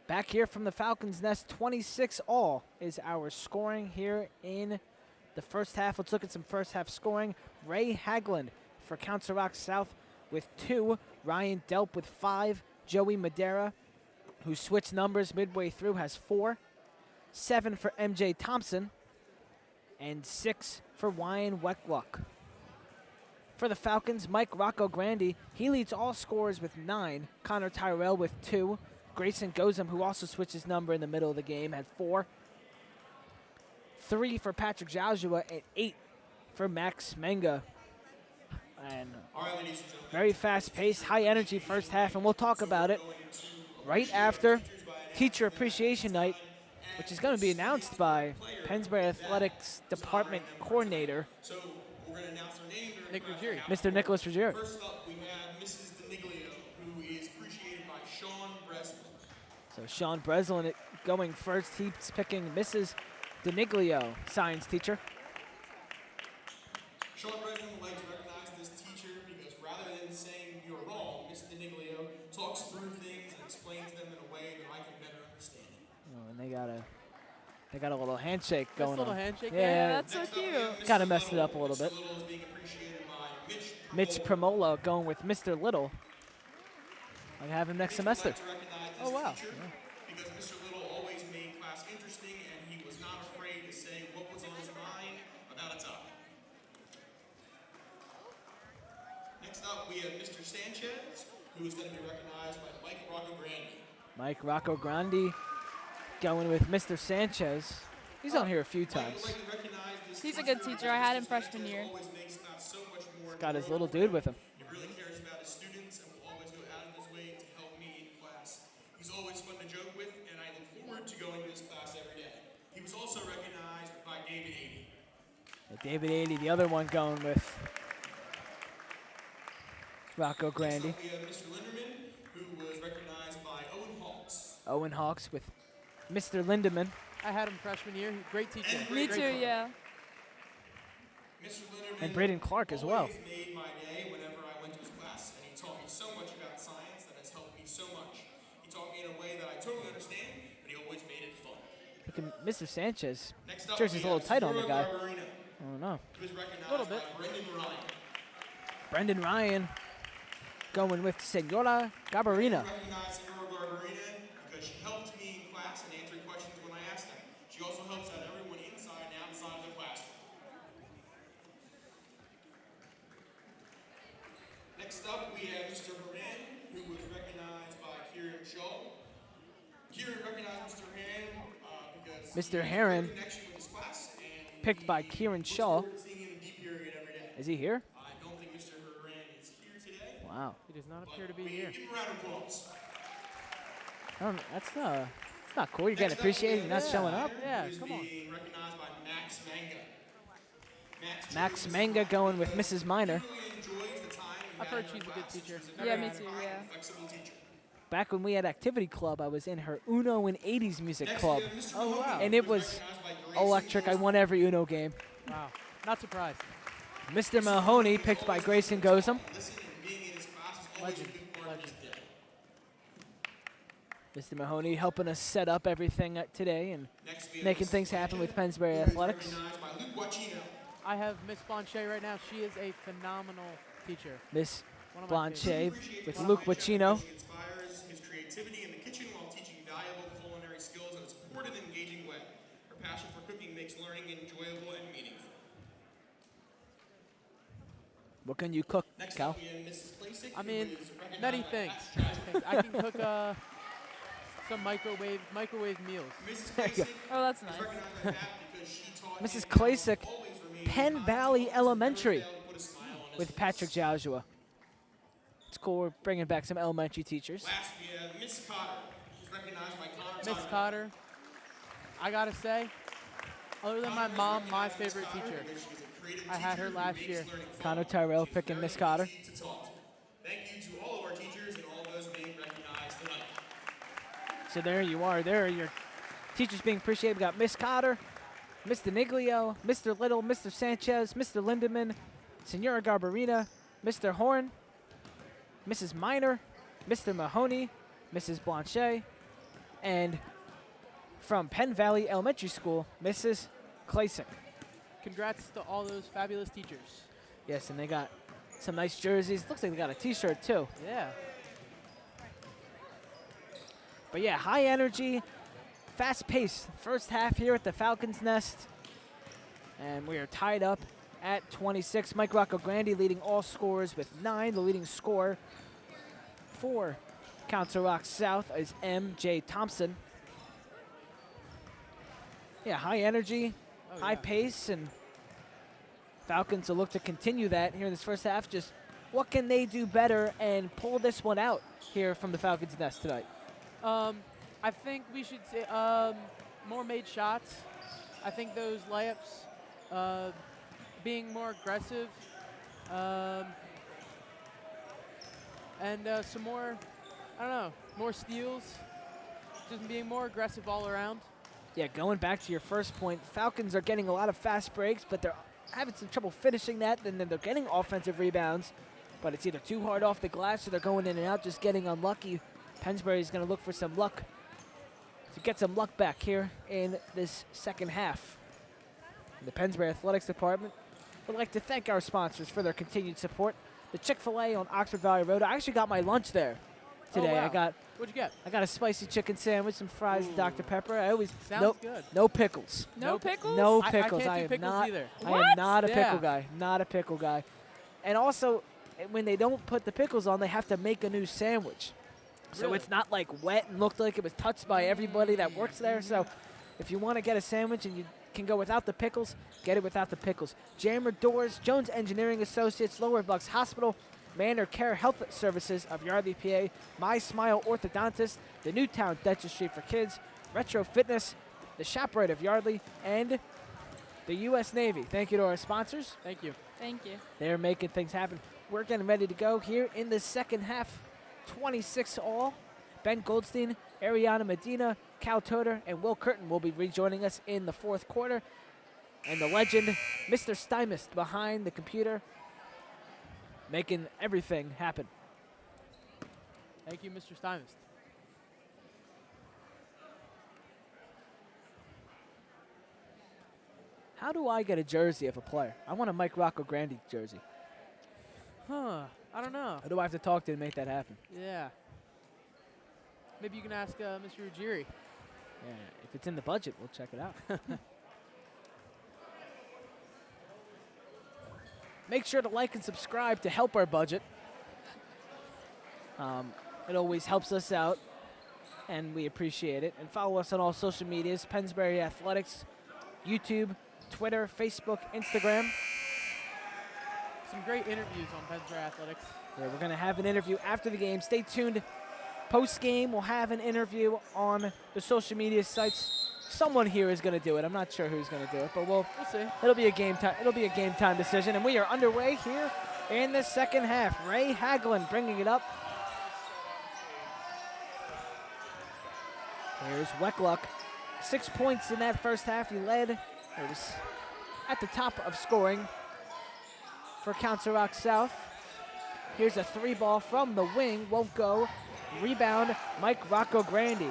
Back here from the Falcons' Nest, 26-all is our scoring here in the first half. Let's look at some first half scoring. Ray Hagland for Council Rock South with 2. Ryan Delp with 5. Joey Madera, who switched numbers midway through, has 4. 7 for MJ Thompson. And 6 for Wyan Weckluck. For the Falcons, Mike Rocco Grandi, he leads all scorers with 9. Connor Tyrell with 2. Grayson Gozum, who also switched his number in the middle of the game, had 4. 3 for Patrick Joshua and 8 for Max Menga. And very fast-paced, high-energy first half, and we'll talk about it right after Teacher Appreciation Night, which is going to be announced by Pennsbury Athletics Department Coordinator, Nick Ruggieri. Mr. Nicholas Ruggieri. First up, we have Mrs. DeNiglio, who is appreciated by Sean Bressman. So Sean Breslin going first. He's picking Mrs. Deniglio, science teacher. Sean Breslin would like to recognize this teacher because rather than saying you're wrong, Miss Deniglio talks through things and explains them in a way that I can better understand it. Oh, and they got a little handshake Nice going little on. handshake Yeah, there. That's so cute. kind of messed it up a little bit. Mr. Little is being appreciated by Mitch Premola going with Mr. Little. I have him next semester. I'd like to recognize this Oh, wow. teacher because Mr. Little always made class interesting and he was not afraid to say what was on his mind about a topic. Next up, we have Mr. Sanchez, who is going to be recognized by Mike Roccograndi. Mike Rocco Grandi going with Mr. Sanchez. He's on here a few Mike would times. like to recognize this He's a good teacher. I had him freshman year. always makes class so much more Got his enjoyable. little dude with him. He really cares about his students and will always go out of his way to help me in class. He's always fun to joke with, and I look forward to going to this class every day. He was also recognized by David 80. David 80, the other one going with Rocco Grandi. We have Mr. Linderman, who was recognized by Owen Hawks. Owen Hawks with Mr. Lindemann. I had him freshman year. Great teacher. Me Great too, teacher. yeah. Mr. Linderman And Braden Clark as well. always made my day whenever I went to his class, and he taught me so much about science that has helped me so much. He taught me in a way that I totally understand, but he always made it fun. Look at Mr. Sanchez. Next up, Jersey's a we little have tight on the Zora guy. Barbarino, I don't know. who is recognized Little bit. by Brendan Ryan. Brendan Ryan going with Senora Gabarina. Recognize Senora Barbarina because she helped me in class and answered questions when I asked them. She also helps out everyone inside and outside of the classroom. Next up, we have Mr. Haran, who was recognized by Kieran Shaw. Kieran recognized Mr. Haran because Mr. he Haran has a connection with his class and picked by he Kieran looks Shaw. forward to seeing him in D period every day. Is he here? I don't think Mr. Haran is here today. Wow. He does not but appear to be we here. give him a round of applause. That's not cool. You're getting appreciated. You're not showing up. Yeah, Who's come on. being recognized by Max Manga. Max Manga going with Mrs. Minor. really enjoys the time we I've have heard in she's her a good class. teacher. She's Never Yeah, me had too, her. yeah. Flexible teacher. Back when we had activity club, I was in her Uno and 80s music Next, club. we have Mr. Oh, wow. Mahoney, And it who's was recognized by Grayson electric. I Johnson. won every Uno game. Wow. Not surprised. Mr. Mahoney picked by Grayson Gosum. Listen and being in his class is always a Legend. good part of his day. Mr. Mahoney helping us set up everything today and Next, we have making Mrs. things happen with Blanchett, Pennsbury who is Athletics. recognized by Luke Guacchino. I have Miss Blanchet right now. She is a phenomenal teacher. Miss One of my favorites. Blanchet with One of Luke my Wacchino. She inspires his creativity in the kitchen while teaching valuable culinary skills in a supportive and engaging way. Her passion for cooking makes learning enjoyable and meaningful. What can you cook, Next Cal? up, we have Mrs. Placek, I who mean, is recognized many by things. Max Many Trask. things. I can cook some microwave meals. Mrs. There you go. Placek Oh, that's is nice. recognized by Pat because she taught Mrs. him how to Klasik, always remain Penn kind, Valley always Elementary encourage them to put a smile on his with face. Patrick Joshua. It's cool. We're bringing back some elementary teachers. Last, we have Miss Cotter. She's recognized by Connor Miss Tucker. Cotter, I gotta say, other than my Connor is mom, my recognized by Miss favorite Cotter teacher. because she's a creative I had her teacher who last makes year. learning fun. Connor Tyrell She's picking very Miss Cotter. easy to talk to. Thank you to all of our teachers and all those being recognized tonight. So there you are. There are your teachers being appreciated. We got Miss Cotter, Mr. Niglio, Mr. Little, Mr. Sanchez, Mr. Lindemann, Senora Garbarina, Mr. Horn, Mrs. Minor, Mr. Mahoney, Mrs. Blanchet, and from Penn Valley Elementary School, Mrs. Klasik. Congrats to all those fabulous teachers. Yes, and they got some nice jerseys. Looks like they got a T-shirt too. Yeah. But yeah, high energy, fast pace. First half here at the Falcons Nest. And we are tied up at 26. Mike Roccograndi leading all scorers with 9. The leading scorer for Council Rock South is M.J. Thompson. Yeah, high energy, Oh, high yeah. pace, and Falcons will look to continue that here in this first half. Just what can they do better and pull this one out here from the Falcons Nest tonight? I think we should say more made shots. I think those layups, being more aggressive, and some more, I don't know, more steals. just being more aggressive all around. Yeah, going back to your first point, Falcons are getting a lot of fast breaks, but they're having some trouble finishing that, and then they're getting offensive rebounds, but it's either too hard off the glass or they're going in and out, just getting unlucky. Pennsbury's going to look for some luck to get some luck back here in this second half. The Pennsbury Athletics Department would like to thank our sponsors for their continued support. The Chick-fil-A on Oxford Valley Road. I actually got my lunch there today. Oh, wow. What'd you get? I got a spicy chicken sandwich, some fries, and Dr. Pepper. I always Sounds good. no pickles. No pickles? No I pickles. can't do am pickles not. either. I What? am not a Yeah. pickle guy. Not a pickle guy. And also, when they don't put the pickles on, they have to make a new sandwich. So Really? it's not like wet and looked like it was touched by everybody that works there. So if you want to get a sandwich and you can go without the pickles, get it without the pickles. Jammer Doors, Jones Engineering Associates, Lower Bucks Hospital, Manor Care Health Services of Yardley, PA, My Smile Orthodontist, the Newtown Dentistry for Kids, Retro Fitness, the ShopRite of Yardley, and the U.S. Navy. Thank you to our sponsors. Thank you. Thank you. They're making things happen. We're getting ready to go here in the second half. 26 all. Ben Goldstein, Ariana Medina, Cal Toter, and Will Curtin will be rejoining us in the fourth quarter. And the legend, Mr. Stymist, behind the computer, making everything happen. Thank you, Mr. Stymist. How do I get a jersey of a player? I want a Mike Rocco Grandi jersey. Huh. I don't know. Who do I have to talk to make that happen? Yeah. Maybe you can ask Mr. Ujiri. Yeah, if it's in the budget, we'll check it out. Make sure to like and subscribe to help our budget. It always helps us out, and we appreciate it. And follow us on all social medias, Pennsbury Athletics, YouTube, Twitter, Facebook, Instagram. Some great interviews on Pennsbury Athletics. Yeah, we're going to have an interview after the game. Stay tuned. Post-game, we'll have an interview on the social media sites. Someone here is going to do it. I'm not sure who's going to do it, but We'll see. it'll be a game time. It'll be a game time decision, and we are underway here in the second half. Ray Hagelin bringing it up. Here's Weckluck. 6 points in that first half. He led. It was at the top of scoring for Council Rock South. Here's a three ball from the wing. Won't go. Rebound, Mike Rocco Grandi.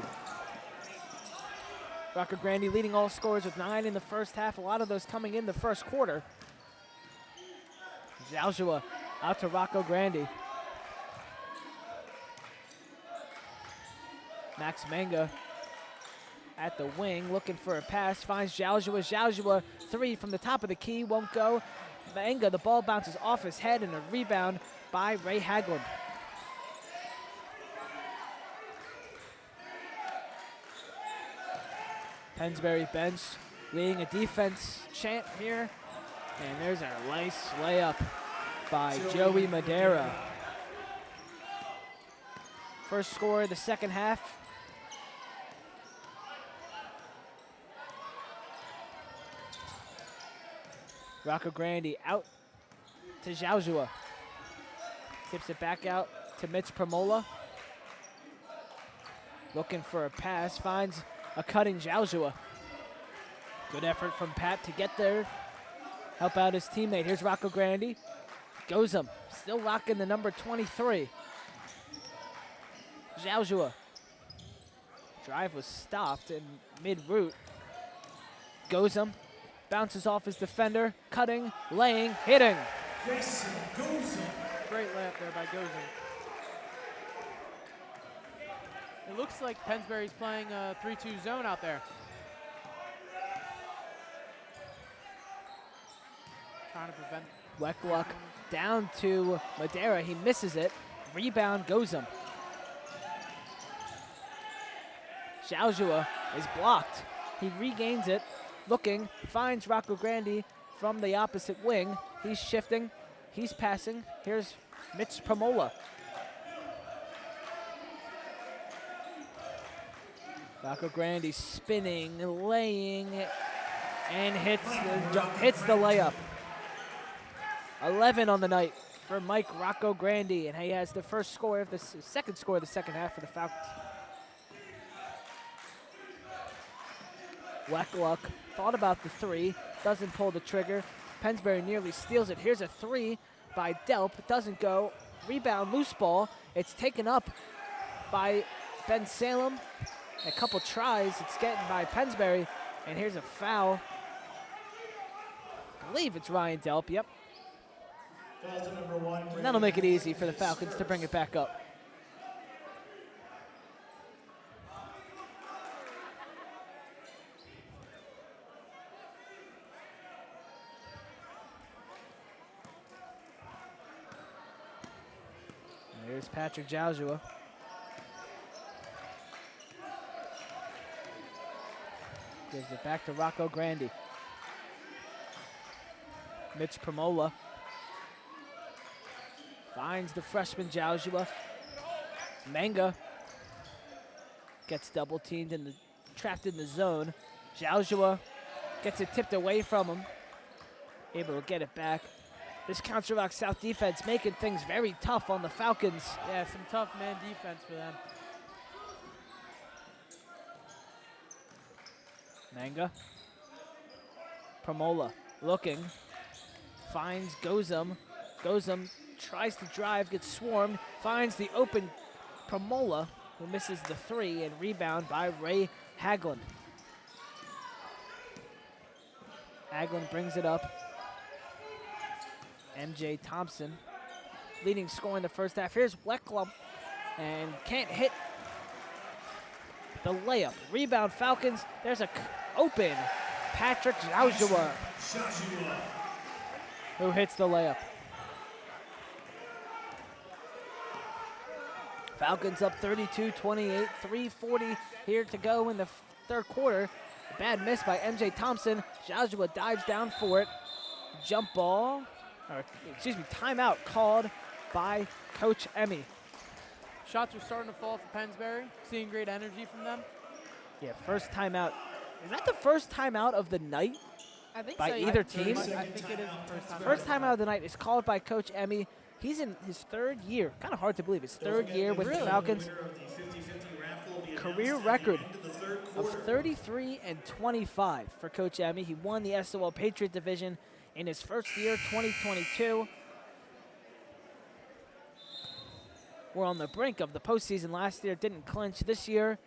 Rocco Grandi leading all scorers with 9 in the first half. A lot of those coming in the first quarter. Joshua out to Rocco Grandi. Max Manga at the wing looking for a pass. Finds Joshua. Joshua, three from the top of the key. Won't go. Manga, the ball bounces off his head and a rebound by Ray Haglund. Pennsbury bench leading a defense chant here. And there's a nice layup by Joey Madera. First score of the second half. Rocco Grandi out to Joshua. Tips it back out to Mitch Pramola. Looking for a pass, finds a cutting Joshua. Good effort from Pat to get there. Help out his teammate. Here's Rocco Grandi. Goes him. Still rocking the number 23. Joshua. Drive was stopped in mid-route. Goes him. Bounces off his defender. Cutting, laying, hitting. Great layup there by Gozin. It looks like Pennsbury's playing a 3-2 zone out there. Trying to prevent. Weckluck down to Madera. He misses it. Rebound goes him. Joshua is blocked. He regains it. Looking, finds Rocco Grandi from the opposite wing. He's shifting. He's passing. Here's Mitch Pramola. Rocco Grandi spinning, laying, and hits the layup. 11 on the night for Mike Rocco Grandi, and he has the second score of the second half for the Falcons. Weckluck thought about the three, doesn't pull the trigger. Pennsbury nearly steals it. Here's a three by Delp, doesn't go. Rebound, loose ball. It's taken up by Ben Salem. A couple tries, it's getting by Pennsbury, and here's a foul. I believe it's Ryan Delp, yep. Foul to number 1. And that'll make it easy for the Falcons to bring it back up. And here's Patrick Joshua. Gives it back to Rocco Grandi. Mitch Premola finds the freshman Joshua. Manga gets double teamed and trapped in the zone. Joshua gets it tipped away from him. Able to get it back. This Council Rock South defense making things very tough on the Falcons. Yeah, some tough man defense for them. Manga. Premola looking. Finds Gozum. Gozum tries to drive, gets swarmed, finds the open Premola, who misses the three, and rebound by Ray Haglund. Haglund brings it up. MJ Thompson, leading scorer in the first half. Here's Weckluck, and can't hit the layup. Rebound Falcons. There's a open Patrick Joshua, who hits the layup. Falcons up 32-28, 3:40 here to go in the third quarter. A bad miss by MJ Thompson. Joshua dives down for it. Jump ball, or excuse me, timeout called by Coach Emmy. Shots are starting to fall for Pennsbury. Seeing great energy from them. Yeah, first timeout. Is that the first timeout of the night I think by so. either team? I think it is the first time. First timeout of the night is called by Coach Emmy. He's in his third year. Kind of hard to believe. His third year with the Falcons. Career record of 33-25 for Coach Emmy. He won the SOL Patriot Division in his first year, 2022. We're on the brink of the postseason. Last year didn't clinch. This year,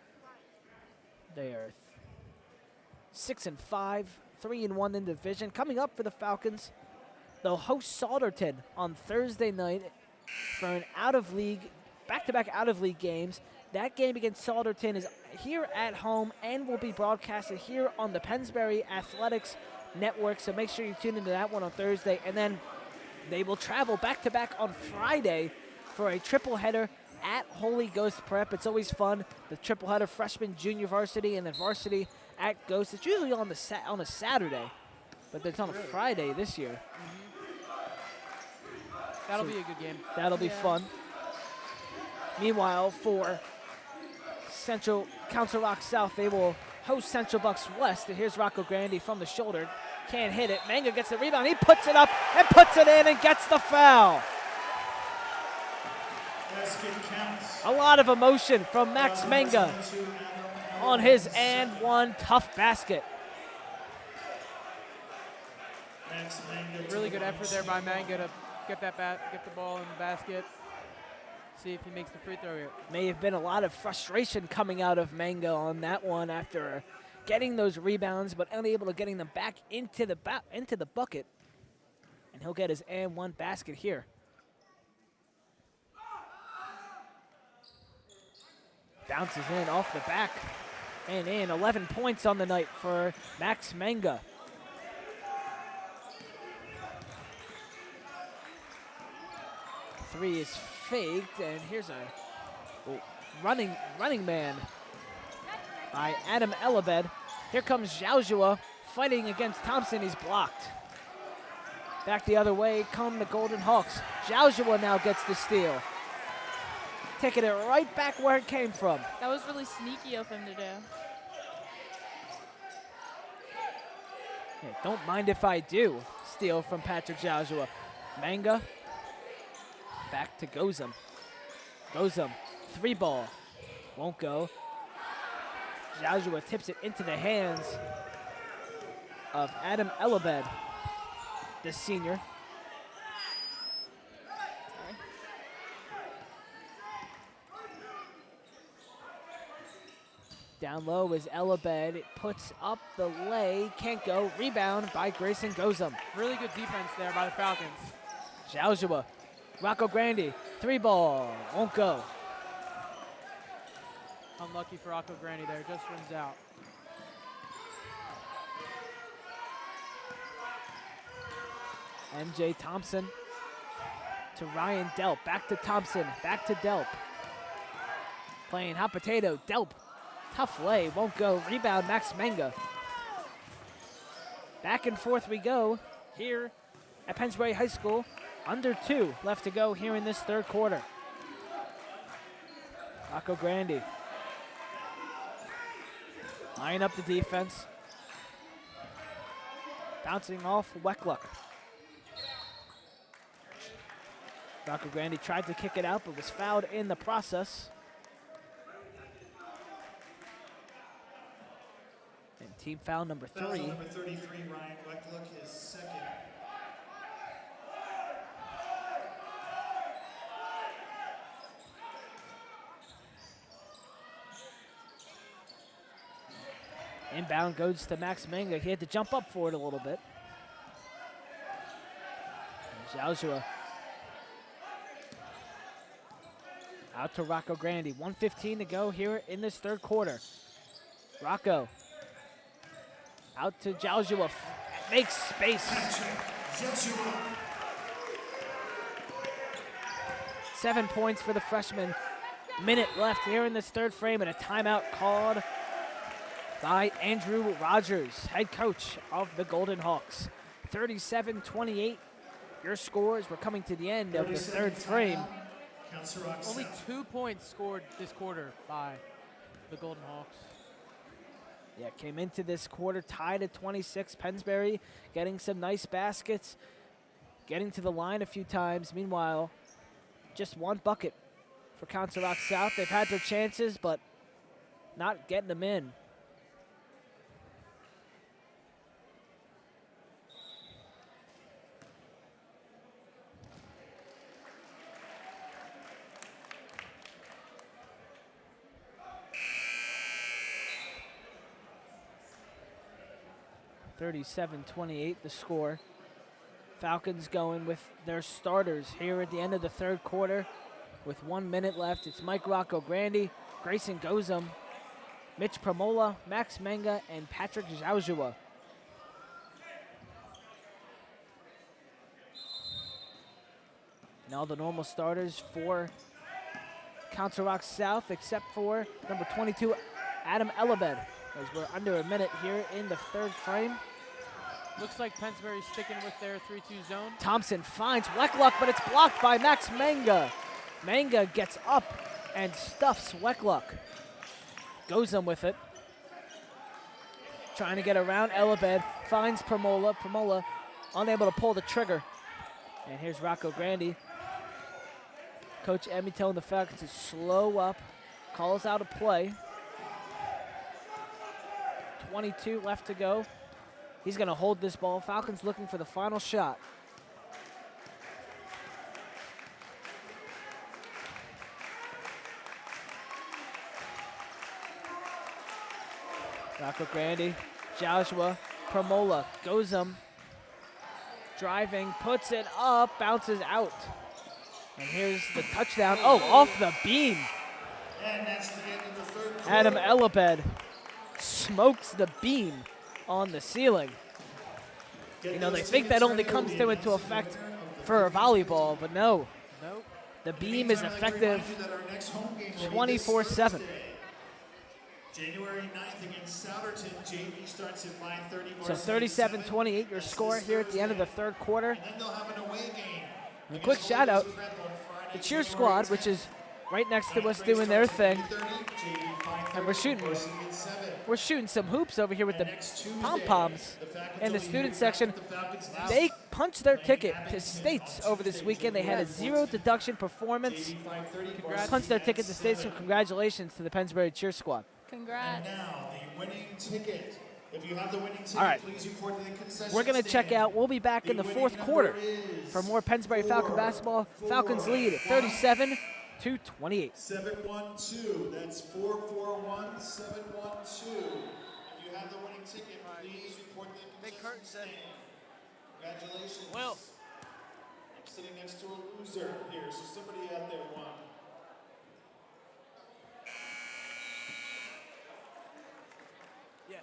they are 6-5, 3-1 in the division. Coming up for the Falcons, they'll host Salterton on Thursday night for an back-to-back out-of-league games. That game against Salterton is here at home and will be broadcasted here on the Pennsbury Athletics Network, so make sure you tune into that one on Thursday. And then they will travel back-to-back on Friday for a triple header at Holy Ghost Prep. It's always fun. The triple header, freshman, junior varsity, and then varsity at Ghost. It's usually on a Saturday, but it's on a Friday this year. That'll be a good game. That'll be fun. Meanwhile, for Central Council Rock South, they will host Central Bucks West. And here's Rocco Grandi from the shoulder. Can't hit it. Manga gets the rebound. He puts it up and puts it in and gets the foul. A lot of emotion from Max Manga on his and one tough basket. Really good effort there by Manga to get the ball in the basket. See if he makes the free throw here. May have been a lot of frustration coming out of Manga on that one after getting those rebounds, but unable to getting them back into the bucket. And he'll get his and one basket here. Bounces in off the back and in. 11 points on the night for Max Manga. Three is faked, and here's a running man by Adam Elabed. Here comes Joshua fighting against Thompson. He's blocked. Back the other way come the Golden Hawks. Joshua now gets the steal. Taking it right back where it came from. That was really sneaky of him to do. Hey, don't mind if I do. Steal from Patrick Joshua. Manga. Back to Gozum. Gozum. Three ball. Won't go. Joshua tips it into the hands of Adam Elabed, the senior. Down low is Elabed. It puts up the lay. Can't go. Rebound by Grayson Gozum. Really good defense there by the Falcons. Joshua. Rocco Grandi. 3-ball. Won't go. Unlucky for Rocco Grandi there. Just rims out. MJ Thompson to Ryan Delp. Back to Thompson. Back to Delp. Playing hot potato. Delp. Tough lay. Won't go. Rebound Max Menga. Back and forth we go here at Pennsbury High School. Under 2 left to go here in this third quarter. Rocco Grandi. Line up the defense. Bouncing off Weckluck. Rocco Grandi tried to kick it out, but was fouled in the process. And team foul number 3. Foul number 33, Ryan Weckluck, his second. Inbound goes to Max Menga. He had to jump up for it a little bit. Joshua. Out to Rocco Grandi. 1:15 to go here in this third quarter. Rocco. Out to Joshua. Makes space. Joshua. 7 points for the freshman. Minute left here in this third frame, and a timeout called by Andrew Rogers, head coach of the Golden Hawks. 37-28. Your scores. We're coming to the end of the third frame. Only 2 points scored this quarter by the Golden Hawks. Yeah, came into this quarter tied at 26. Pennsbury getting some nice baskets, getting to the line a few times. Meanwhile, just one bucket for Council Rock South. They've had their chances, but not getting them in. (37-28) the score. Falcons going with their starters here at the end of the third quarter with 1 minute left. It's Mike Rocco Grandi, Grayson Gozum, Mitch Pramola, Max Menga, and Patrick Joshua. And all the normal starters for Council Rock South except for number 22, Adam Elabed, as we're under a minute here in the third frame. Looks like Pennsbury's sticking with their 3-2 zone. Thompson finds Weckluck, but it's blocked by Max Menga. Menga gets up and stuffs Weckluck. Gozum with it. Trying to get around Elabed, finds Pramola. Pramola unable to pull the trigger. And here's Rocco Grandi. Coach Emmy telling the Falcons to slow up, calls out a play. 22 left to go. He's going to hold this ball. Falcons looking for the final shot. Rocco Grandi, Joshua, Pramola, Gozum, driving, puts it up, bounces out. And here's the touchdown. Oh, off the beam. And that's the end of the third quarter. Adam Elabed smokes the beam on the ceiling. You know, they think that only comes into effect for volleyball, but no. Nope. The beam is effective 24/7. January 9th against Souderton. JV starts at 5:30. So 37-28 your score here at the end of the third quarter. And then they'll have an away game. And a quick shout out, the cheer squad, which is right next to us doing their thing. And we're shooting some hoops over here with the pom-poms in the student section. They punched their ticket to states over this weekend. They had a zero deduction performance. Punched their ticket to states, so congratulations to the Pennsbury cheer squad. Congrats. And now the winning ticket. If you have the winning ticket, All right. please report to the concession We're going to check stand. out. We'll be back in the winning fourth number quarter is for more Pennsbury Falcon basketball. Falcons lead at 37-28. 712. That's 441 712. If you have the winning ticket, please report to the concession stand. Congratulations. Will. Sitting next to a loser here, so somebody out there won. Yeah.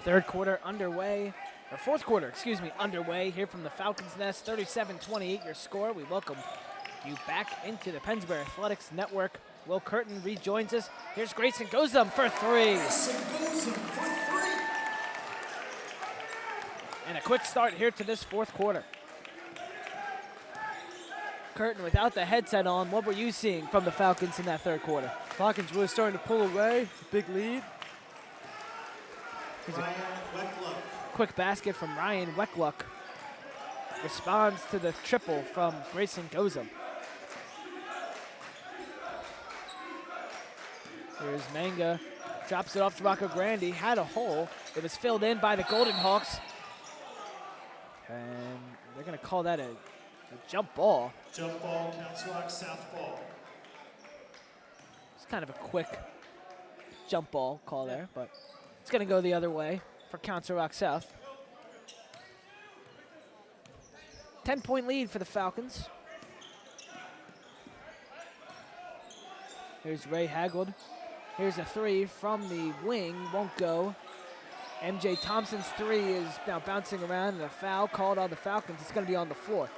Third quarter underway, or fourth quarter, excuse me, underway here from the Falcons Nest, 37-28 your score. We welcome you back into the Pennsbury Athletics Network. Will Curtin rejoins us. Here's Grayson Gozum for three. And a quick start here to this fourth quarter. Curtin, without the headset on, what were you seeing from the Falcons in that third quarter? Falcons really starting to pull away. Big lead. Ryan Weckluck. Quick basket from Ryan Weckluck. Responds to the triple from Grayson Gozum. Here's Manga. Drops it off to Rocco Grandi. Had a hole. It was filled in by the Golden Hawks. And they're going to call that a jump ball. Jump ball, Council Rock South ball. It's kind of a quick jump ball call there, but it's going to go the other way for Council Rock South. 10-point lead for the Falcons. Here's Ray Haggold. Here's a three from the wing, won't go. MJ Thompson's three is now bouncing around, and a foul called on the Falcons. It's going to be on the floor.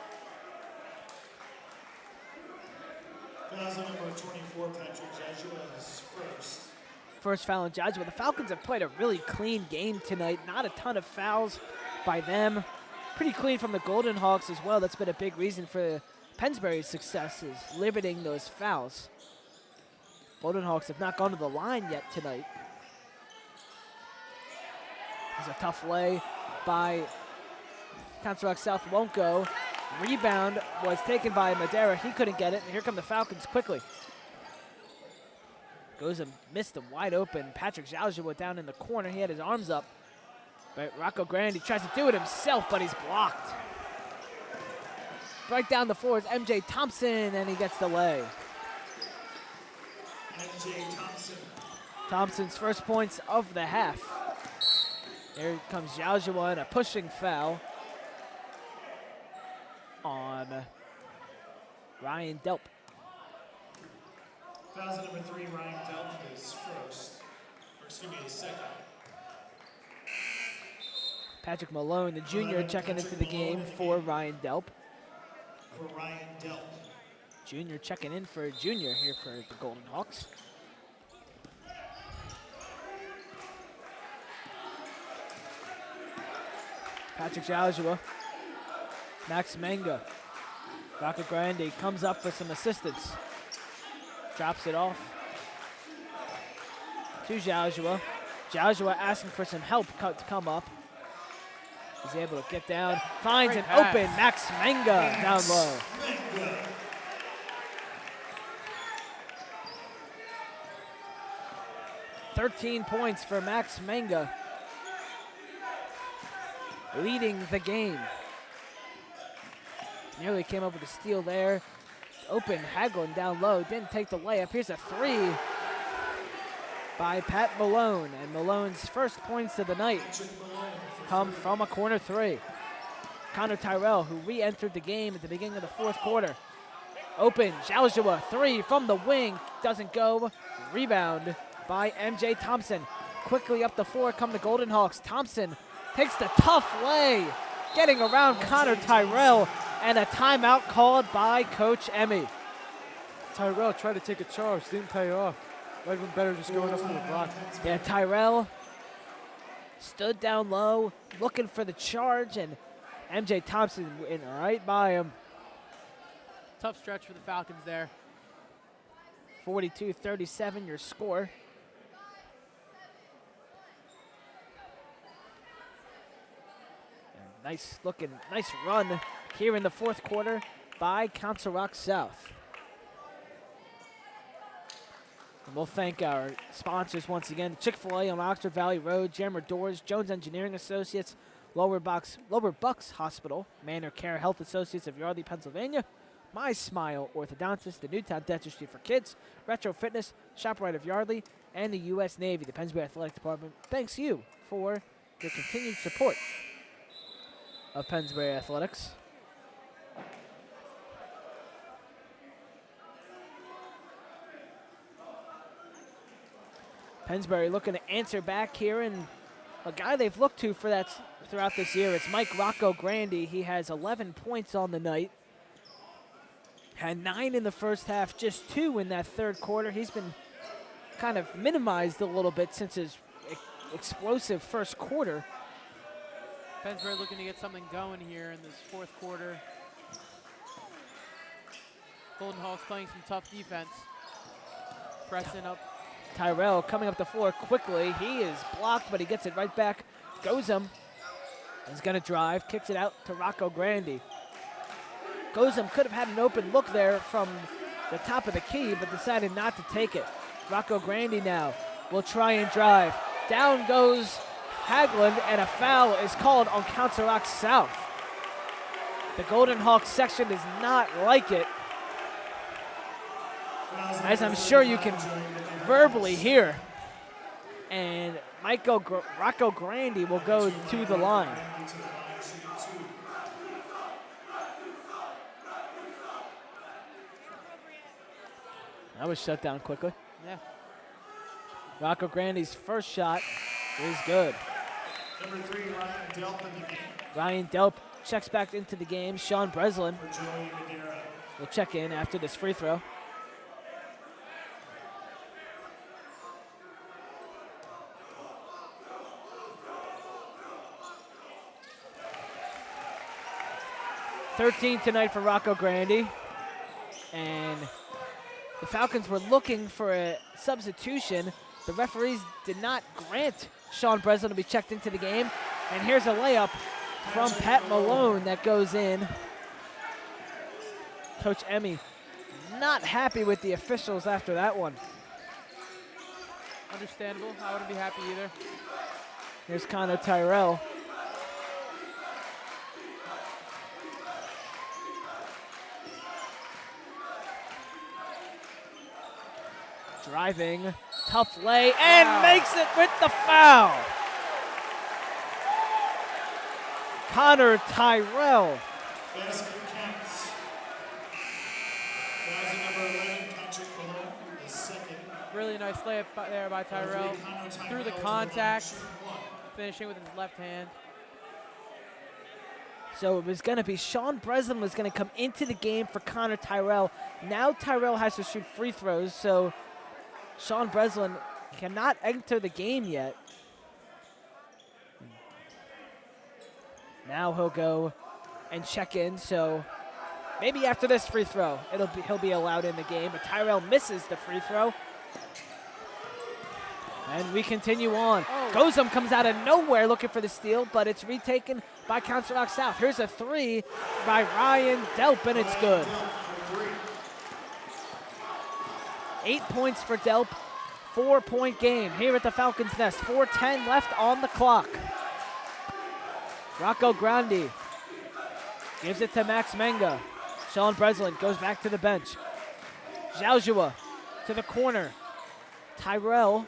Fouls on number 24, Patrick Joshua is first. First foul on Joshua. The Falcons have played a really clean game tonight. Not a ton of fouls by them. Pretty clean from the Golden Hawks as well. That's been a big reason for Pennsbury's successes, limiting those fouls. Golden Hawks have not gone to the line yet tonight. There's a tough lay by Council Rock South, won't go. Rebound was taken by Madera. He couldn't get it, and here come the Falcons quickly. Goes and missed him wide open. Patrick Joshua down in the corner. He had his arms up. But Rocco Grandi tries to do it himself, but he's blocked. Right down the floor is MJ Thompson, and he gets the lay. MJ Thompson. Thompson's first points of the half. Here comes Joshua and a pushing foul on Ryan Delp. Fouls on number 3, Ryan Delp is first. Or excuse me, his second. Patrick Malone, the junior, checking into the game for Ryan Delp. For Ryan Delp. Junior checking in for a junior here for the Golden Hawks. Patrick Joshua, Max Manga, Rocco Grandi comes up for some assistance. Drops it off to Joshua. Joshua asking for some help to come up. He's able to get down, finds Great an pass. open Max Manga down low. 13 points for Max Manga, leading the game. Nearly came up with a steal there. Open Hagelin down low, didn't take the layup. Here's a three by Pat Malone, and Malone's first points of the night come from a corner three. Connor Tyrell, who re-entered the game at the beginning of the fourth quarter. Open, Joshua, three from the wing, doesn't go. Rebound by MJ Thompson. Quickly up the floor come the Golden Hawks. Thompson takes the tough lay, getting around Connor Tyrell, and a timeout called by Coach Emmy. Tyrell tried to take a charge, didn't pay off. Might have been better just going up for the block. Yeah, Tyrell stood down low, looking for the charge, and MJ Thompson went right by him. Tough stretch for the Falcons there. 42-37 your score. And nice run here in the fourth quarter by Council Rock South. And we'll thank our sponsors once again: Chick-fil-A on Oxford Valley Road, Jammer Doors, Jones Engineering Associates, Lower Bucks Hospital, Manor Care Health Associates of Yardley, Pennsylvania, My Smile Orthodontist, the Newtown Dentistry for Kids, Retro Fitness, ShopRite of Yardley, and the U.S. Navy. The Pennsbury Athletic Department thanks you for your continued support of Pennsbury Athletics. Pennsbury looking to answer back here, and a guy they've looked to for that throughout this year, it's Mike Rocco Grandy. He has 11 points on the night. Had 9 in the first half, just 2 in that third quarter. He's been kind of minimized a little bit since his explosive first quarter. Pennsbury looking to get something going here in this fourth quarter. Golden Hawks playing some tough defense. Pressing up. Tyrell coming up the floor quickly. He is blocked, but he gets it right back. Gozum is going to drive, kicks it out to Rocco Grandy. Gozum could have had an open look there from the top of the key, but decided not to take it. Rocco Grandy now will try and drive. Down goes Hagland, and a foul is called on Council Rock South. The Golden Hawks section does not like it, as I'm sure you can verbally hear. And Rocco Grandy will go to the line. That was shut down quickly. Yeah. Rocco Grandy's first shot is good. Number 3, Ryan Delp in the game. Ryan Delp checks back into the game. Sean Breslin For Joey Madera. will check in after this free throw. $13 tonight for Rocco Grandy. And the Falcons were looking for a substitution. The referees did not grant Sean Breslin to be checked into the game. And here's a layup from Pat Malone that goes in. Coach Emmy not happy with the officials after that one. Understandable. I wouldn't be happy either. Here's Connor Tyrell. Driving, tough lay, and makes it with the foul. Connor Tyrell. Basket counts. Rising number 11, Patrick Malone, the second. Really nice layup there by Tyrell. Through the contact, finishing with his left hand. So it was going to be Sean Breslin was going to come into the game for Connor Tyrell. Now Tyrell has to shoot free throws, so Sean Breslin cannot enter the game yet. Now he'll go and check in, so maybe after this free throw, he'll be allowed in the game, but Tyrell misses the free throw. And we continue on. Gozum comes out of nowhere looking for the steal, but it's retaken by Council Rock South. Here's a three by Ryan Delp, and it's good. 8 points for Delp, 4-point game here at the Falcons' Nest. 4:10 left on the clock. Rocco Grandi gives it to Max Menga. Sean Breslin goes back to the bench. Joshua to the corner. Tyrell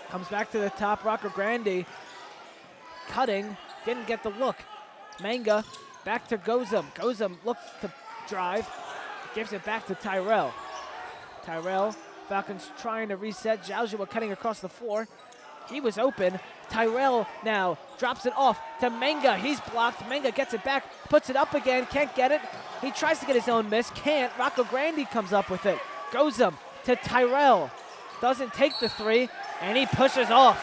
comes back to the top. Rocco Grandi cutting, didn't get the look. Menga back to Gozum. Gozum looks to drive, gives it back to Tyrell. Tyrell, Falcons trying to reset. Joshua cutting across the floor. He was open. Tyrell now drops it off to Menga. He's blocked. Menga gets it back, puts it up again, can't get it. He tries to get his own miss, can't. Rocco Grandi comes up with it. Gozum to Tyrell. Doesn't take the three, and he pushes off.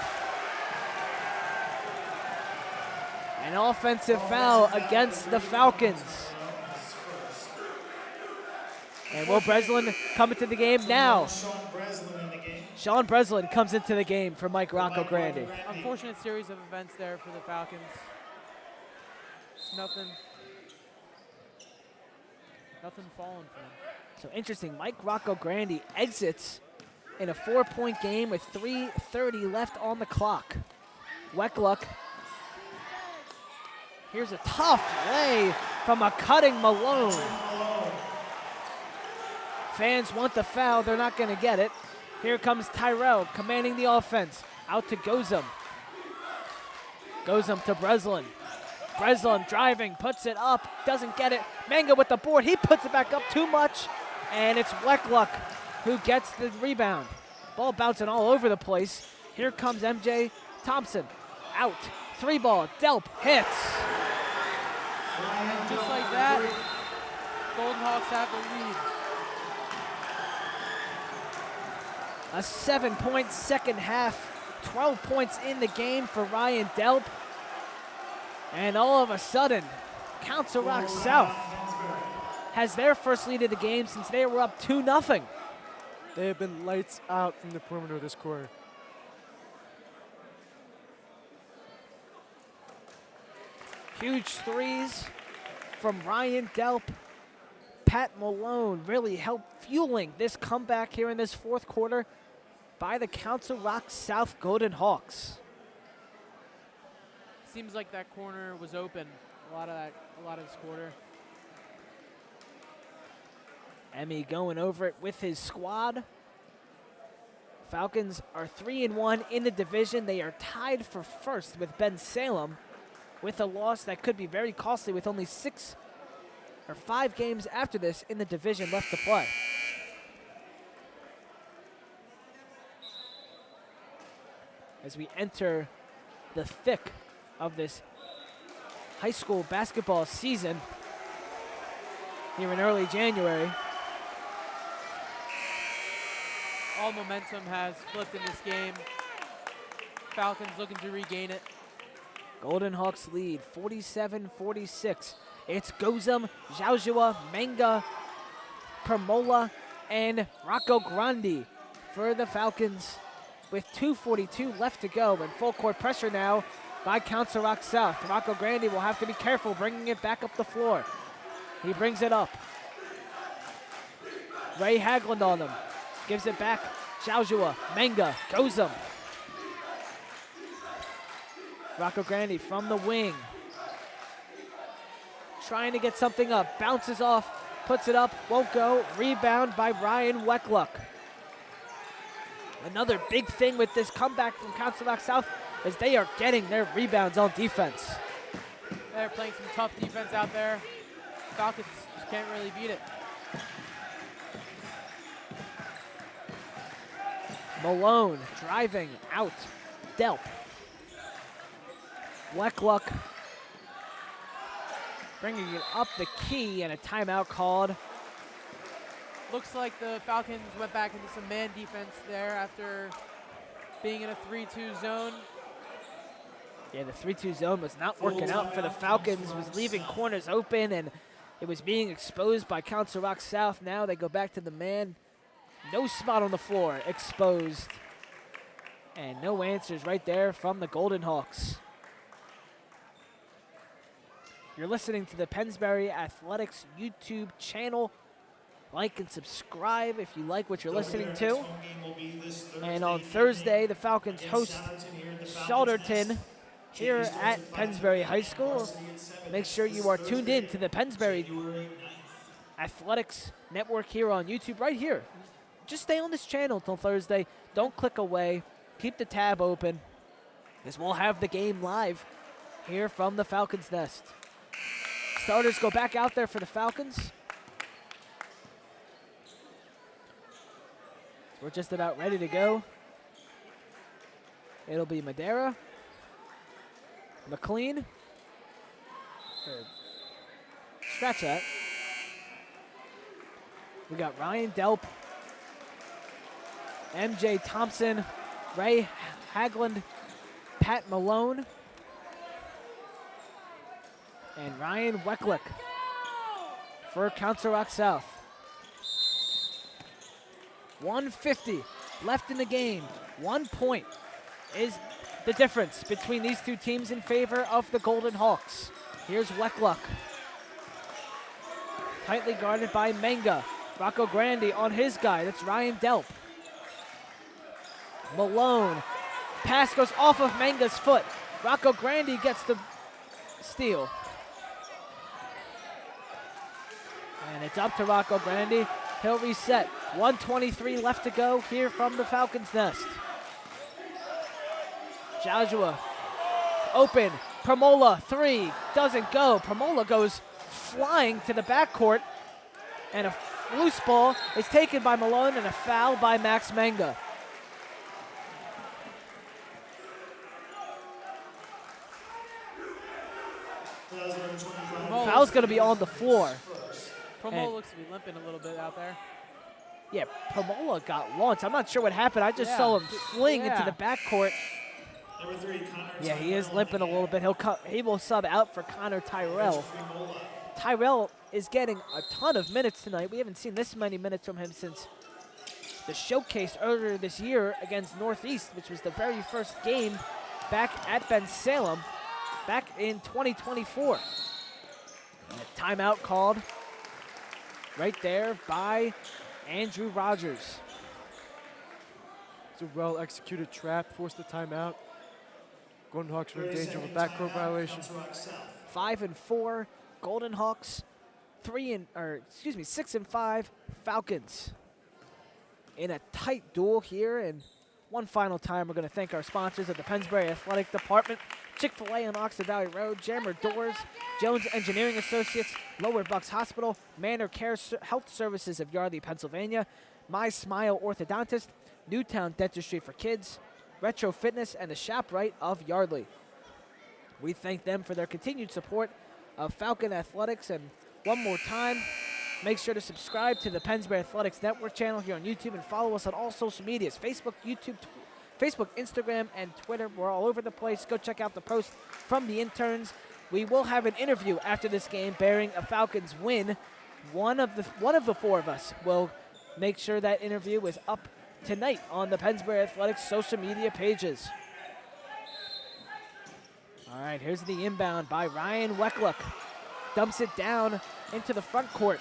An offensive foul against the Falcons. And Will Breslin coming to the game now. Sean Breslin in the game. Sean Breslin comes into the game for Mike Rocco Grandi. Unfortunate series of events there for the Falcons. It's nothing falling for them. So interesting, Mike Rocco Grandi exits in a 4-point game with 3:30 left on the clock. Weckluck. Here's a tough lay from a cutting Malone. Fans want the foul, they're not gonna get it. Here comes Tyrell commanding the offense. Out to Gozum. Gozum to Breslin. Breslin driving, puts it up, doesn't get it. Manga with the board, he puts it back up too much. And it's Weckluck who gets the rebound. Ball bouncing all over the place. Here comes MJ Thompson. Out, 3-ball, Delp hits. Just like that, Golden Hawks have the lead. A 7-point second half. 12 points in the game for Ryan Delp. And all of a sudden, Council Rock South has their first lead of the game since they were up 2-0. They have been lights out from the perimeter this quarter. Huge threes from Ryan Delp. Pat Malone really helped fueling this comeback here in this fourth quarter by the Council Rock South Golden Hawks. Seems like that corner was open a lot of this quarter. Emmy going over it with his squad. Falcons are 3-1 in the division. They are tied for first with Ben Salem with a loss that could be very costly with only 5 games after this in the division left to play. As we enter the thick of this high school basketball season here in early January. All momentum has flipped in this game. Falcons looking to regain it. Golden Hawks lead 47-46. It's Gozum, Zhaozhua, Manga, Permola, and Rocco Grandi for the Falcons with 2:42 left to go and full court pressure now by Council Rock South. Rocco Grandi will have to be careful bringing it back up the floor. He brings it up. Ray Hagland on him. Gives it back. Zhaozhua, Manga, Gozum. Rocco Grandi from the wing. Trying to get something up. Bounces off. Puts it up. Won't go. Rebound by Ryan Weckluck. Another big thing with this comeback from Council Rock South is they are getting their rebounds on defense. They're playing some tough defense out there. Falcons just can't really beat it. Malone driving out. Delp. Weckluck bringing it up the key and a timeout called. Looks like the Falcons went back into some man defense there after being in a 3-2 zone. Yeah, the 3-2 zone was not working out for the Falcons. It was leaving corners open, and it was being exposed by Council Rock South. Now they go back to the man. No spot on the floor, exposed. And no answers right there from the Golden Hawks. You're listening to the Pennsbury Athletics YouTube channel. Like and subscribe if you like what you're listening to. And on Thursday, the Falcons host Salterton here at Pennsbury High School. Make sure you are tuned in to the Pennsbury Athletics Network here on YouTube, right here. Just stay on this channel until Thursday. Don't click away. Keep the tab open, as we'll have the game live here from the Falcons' nest. Starters go back out there for the Falcons. We're just about ready to go. It'll be Madera, McLean, scratch that. We got Ryan Delp, MJ Thompson, Ray Hagland, Pat Malone, and Ryan Weckluck for Council Rock South. 1:50 left in the game. 1 point is the difference between these two teams in favor of the Golden Hawks. Here's Weckluck. Tightly guarded by Menga. Rocco Grandi on his guy. That's Ryan Delp. Malone. Pass goes off of Menga's foot. Rocco Grandi gets the steal. And it's up to Rocco Grandi. He'll reset. 1:23 left to go here from the Falcons' nest. Joshua open. Pramola, 3. Doesn't go. Pramola goes flying to the backcourt. And a loose ball is taken by Malone and a foul by Max Menga. Foul's going to be on the floor. Promo looks to be limping a little bit out there. Yeah, Pramola got launched. I'm not sure what happened. I just saw him fling into the backcourt. Number 3, Connor. Yeah, he is limping a little bit. He will sub out for Connor Tyrell. Tyrell is getting a ton of minutes tonight. We haven't seen this many minutes from him since the showcase earlier this year against Northeast, which was the very first game back at Bensalem back in 2024. And a timeout called right there by Andrew Rogers. It's a well-executed trap, forced the timeout. Golden Hawks were in danger of a backcourt violation. 5-4 Golden Hawks, 6-5 Falcons. In a tight duel here, and one final time we're going to thank our sponsors of the Pennsbury Athletic Department, Chick-fil-A on Oxford Valley Road, Jammer Doors, Jones Engineering Associates, Lower Bucks Hospital, Manor Care Health Services of Yardley, Pennsylvania, My Smile Orthodontist, Newtown Dentistry for Kids, Retro Fitness, and the ShopRite of Yardley. We thank them for their continued support of Falcon Athletics, and one more time, make sure to subscribe to the Pennsbury Athletics Network channel here on YouTube and follow us on all social medias, Facebook, YouTube, Facebook, Instagram, and Twitter. We're all over the place. Go check out the post from the interns. We will have an interview after this game bearing a Falcons win. One of the four of us will make sure that interview is up tonight on the Pennsbury Athletics social media pages. All right, here's the inbound by Ryan Weckluck. Dumps it down into the front court.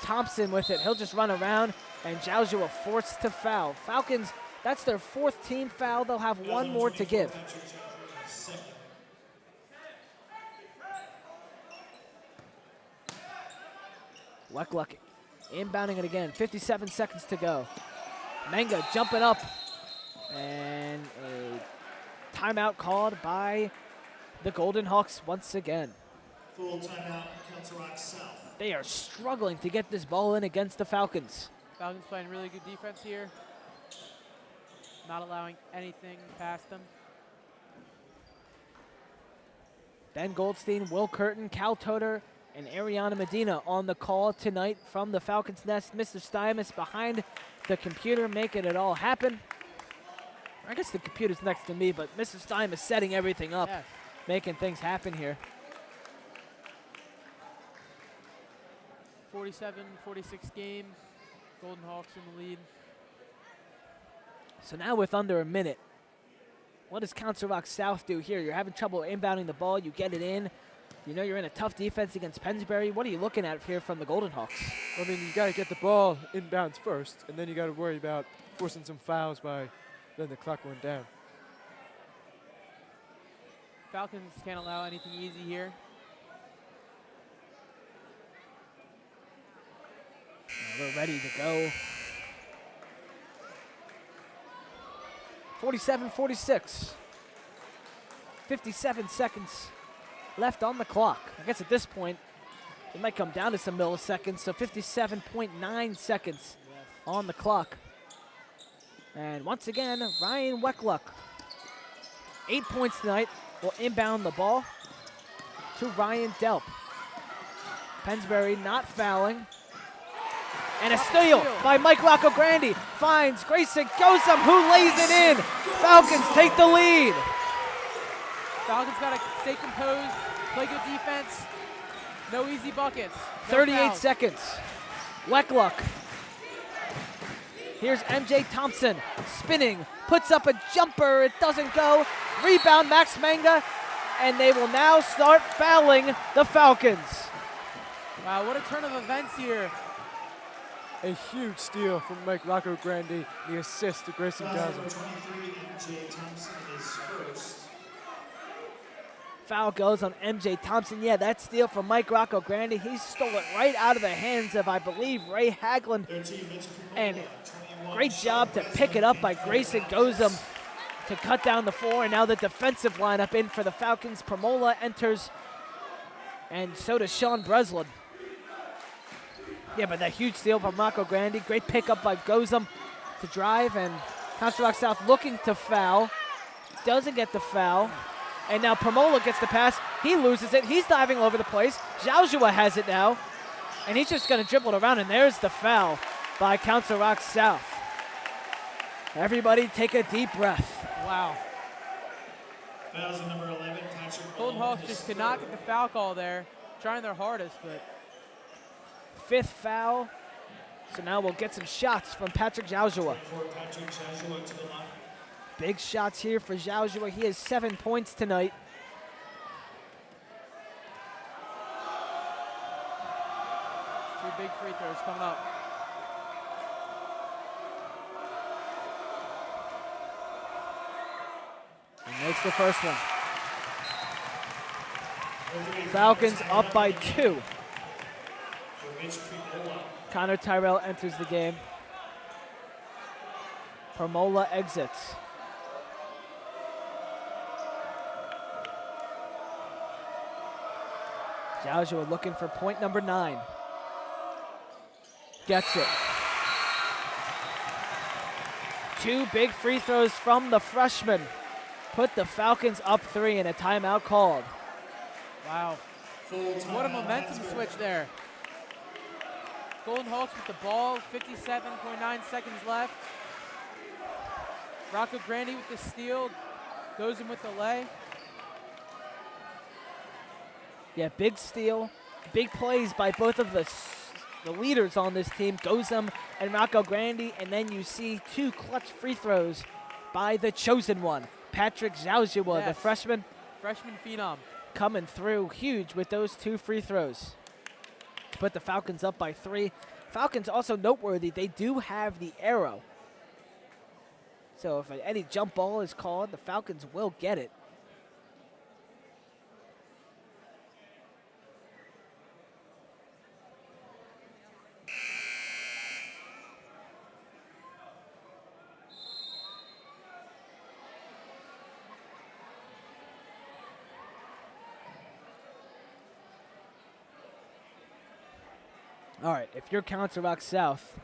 Thompson with it. He'll just run around, and Joshua forced to foul. Falcons, that's their 4th team foul. They'll have one more to give. Weckluck inbounding it again. 57 seconds to go. Menga jumping up, and a timeout called by the Golden Hawks once again. Full timeout, Council Rock South. They are struggling to get this ball in against the Falcons. Falcons playing really good defense here. Not allowing anything past them. Ben Goldstein, Will Curtin, Cal Toter, and Ariana Medina on the call tonight from the Falcons' nest. Mr. Stymos behind the computer making it all happen. I guess the computer's next to me, but Mr. Stymos setting everything up, making things happen here. 47-46 game. Golden Hawks in the lead. So now with under a minute, what does Council Rock South do here? You're having trouble inbounding the ball. You get it in. You know you're in a tough defense against Pennsbury. What are you looking at here from the Golden Hawks? I mean, you got to get the ball inbounds first, and then you got to worry about forcing some fouls by letting the clock run down. Falcons can't allow anything easy here. We're ready to go. 47-46. 57 seconds left on the clock. I guess at this point, it might come down to some milliseconds, so 57.9 seconds on the clock. And once again, Ryan Weckluck, 8 points tonight, will inbound the ball to Ryan Delp. Pennsbury not fouling. And a steal by Mike Rocco-Grandi. Finds Grayson Gosum, who lays it in. Falcons take the lead. Falcons got to stay composed, play good defense. No easy buckets. No 38 fouls. seconds. Weckluck Here's MJ Thompson spinning, puts up a jumper, it doesn't go. Rebound, Max Manga, and they will now start fouling the Falcons. Wow, what a turn of events here. A huge steal from Mike Rocco Grandi, the assist to Grayson Foul Gaza. number 23, MJ Thompson is first. Foul goes on MJ Thompson. Yeah, that steal from Mike Rocco Grandi. He stole it right out of the hands of, I believe, Ray Haglund. 13, Mitch Kupola, And 21, great job to Sean pick it up by Grayson Gozum to cut down the floor. And now the defensive lineup in for the Falcons. Promola enters, and so does Sean Breslin. Yeah, but that huge steal from Rocco Grandi. Great pickup by Gozum to drive, and Council Rock South looking to foul. Doesn't get the foul. And now Promola gets the pass. He loses it. He's diving over the place. Zhaozhua has it now. And he's just going to dribble it around, and there's the foul by Council Rock South. Everybody take a deep breath. Wow. Fouls on number 11, Patrick Golden Ball, Hawks his just could not third. get the foul call there. Trying their hardest, but Fifth foul. So now we'll get some shots from Patrick Zhaozhua. For Patrick Shashua to the line. Big shots here for Zhaozhua. He has 7 points tonight. two big free throws coming up. He makes the first one. Falcons up by 2. For Mitch Kupola. Connor Tyrell enters the game. Promola exits. Zhaozhua looking for point number 9. Gets it. 2 big free throws from the freshman. Put the Falcons up 3 and a timeout called. Wow. Full What a timeout, momentum Pennsbury. switch there. Golden Hawks with the ball, 57.9 seconds left. Rocco Grandi with the steal, goes in with the lay. Yeah, big steal, big plays by both of the leaders on this team, Gozum and Rocco Grandi, and then you see 2 clutch free throws by the chosen one, Patrick Zhaozhua, the Yes. freshman, Freshman phenom. coming through huge with those 2 free throws to put the Falcons up by 3. Falcons also noteworthy, they do have the arrow. So if any jump ball is called, the Falcons will get it. All right, if you're Council Rock South,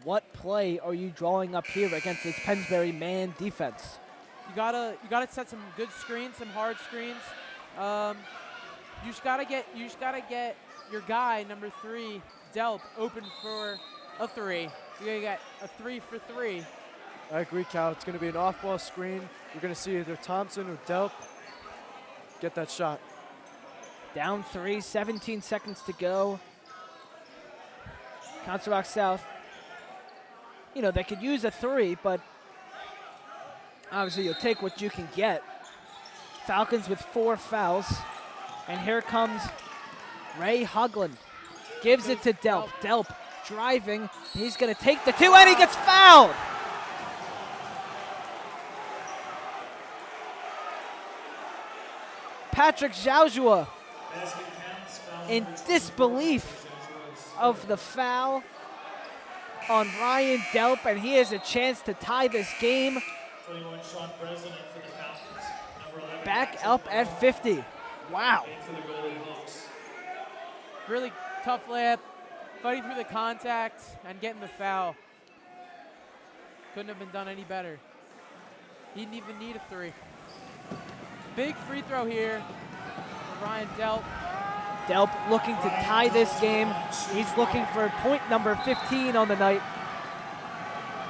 what play are you drawing up here against this Pennsbury man defense? You gotta set some good screens, some hard screens. You just gotta get your guy number 3, Delp, open for a 3. You gotta get a 3 for 3. I agree, Cal. It's going to be an off-ball screen. You're going to see either Thompson or Delp get that shot. Down 3, 17 seconds to go. Council Rock South, you know, they could use a 3, but obviously you'll take what you can get. Falcons with 4 fouls. And here comes Ray Hogland. Gives it to Delp. Delp driving. He's going to take the 2, and he gets fouled. Patrick Zhaozhua Basket counts. Foul in number 24, disbelief Joshua's of the foul on Ryan Delp, and he has a chance to tie this game 21, Sean Breslin for the Falcons. Number 11, back Patrick up Ball, at 50. Wow. in for the Golden Hawks. Really tough layup, fighting through the contact and getting the foul. Couldn't have been done any better. He didn't even need a 3. Big free throw here for Ryan Delp. Delp looking to tie this game. He's looking for point number 15 on the night.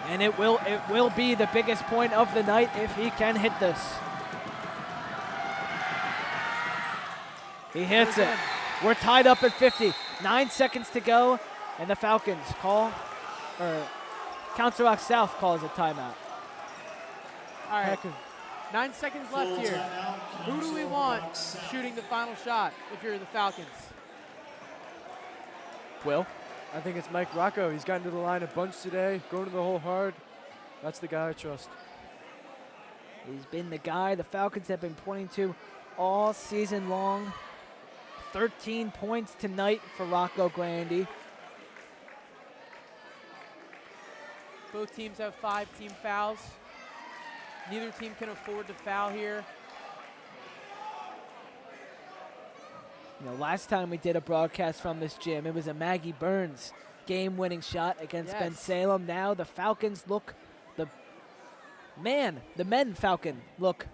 And it will be the biggest point of the night if he can hit this. He hits it. We're tied up at 50. 9 seconds to go, and the Falcons call, or Council Rock South calls a timeout. All right, Heck of- 9 seconds left Full here. timeout, Who do we Council want Rock South. shooting the final shot if you're the Falcons? Will? I think it's Mike Rocco. He's gotten to the line a bunch today, going to the hole hard. That's the guy I trust. He's been the guy the Falcons have been pointing to all season long. 13 points tonight for Rocco Grandi. Both teams have 5 team fouls. Neither team can afford to foul here. You know, last time we did a broadcast from this gym, it was a Maggie Burns game-winning shot against Ben Yes. Salem. Now the Falcons look, the men Falcon look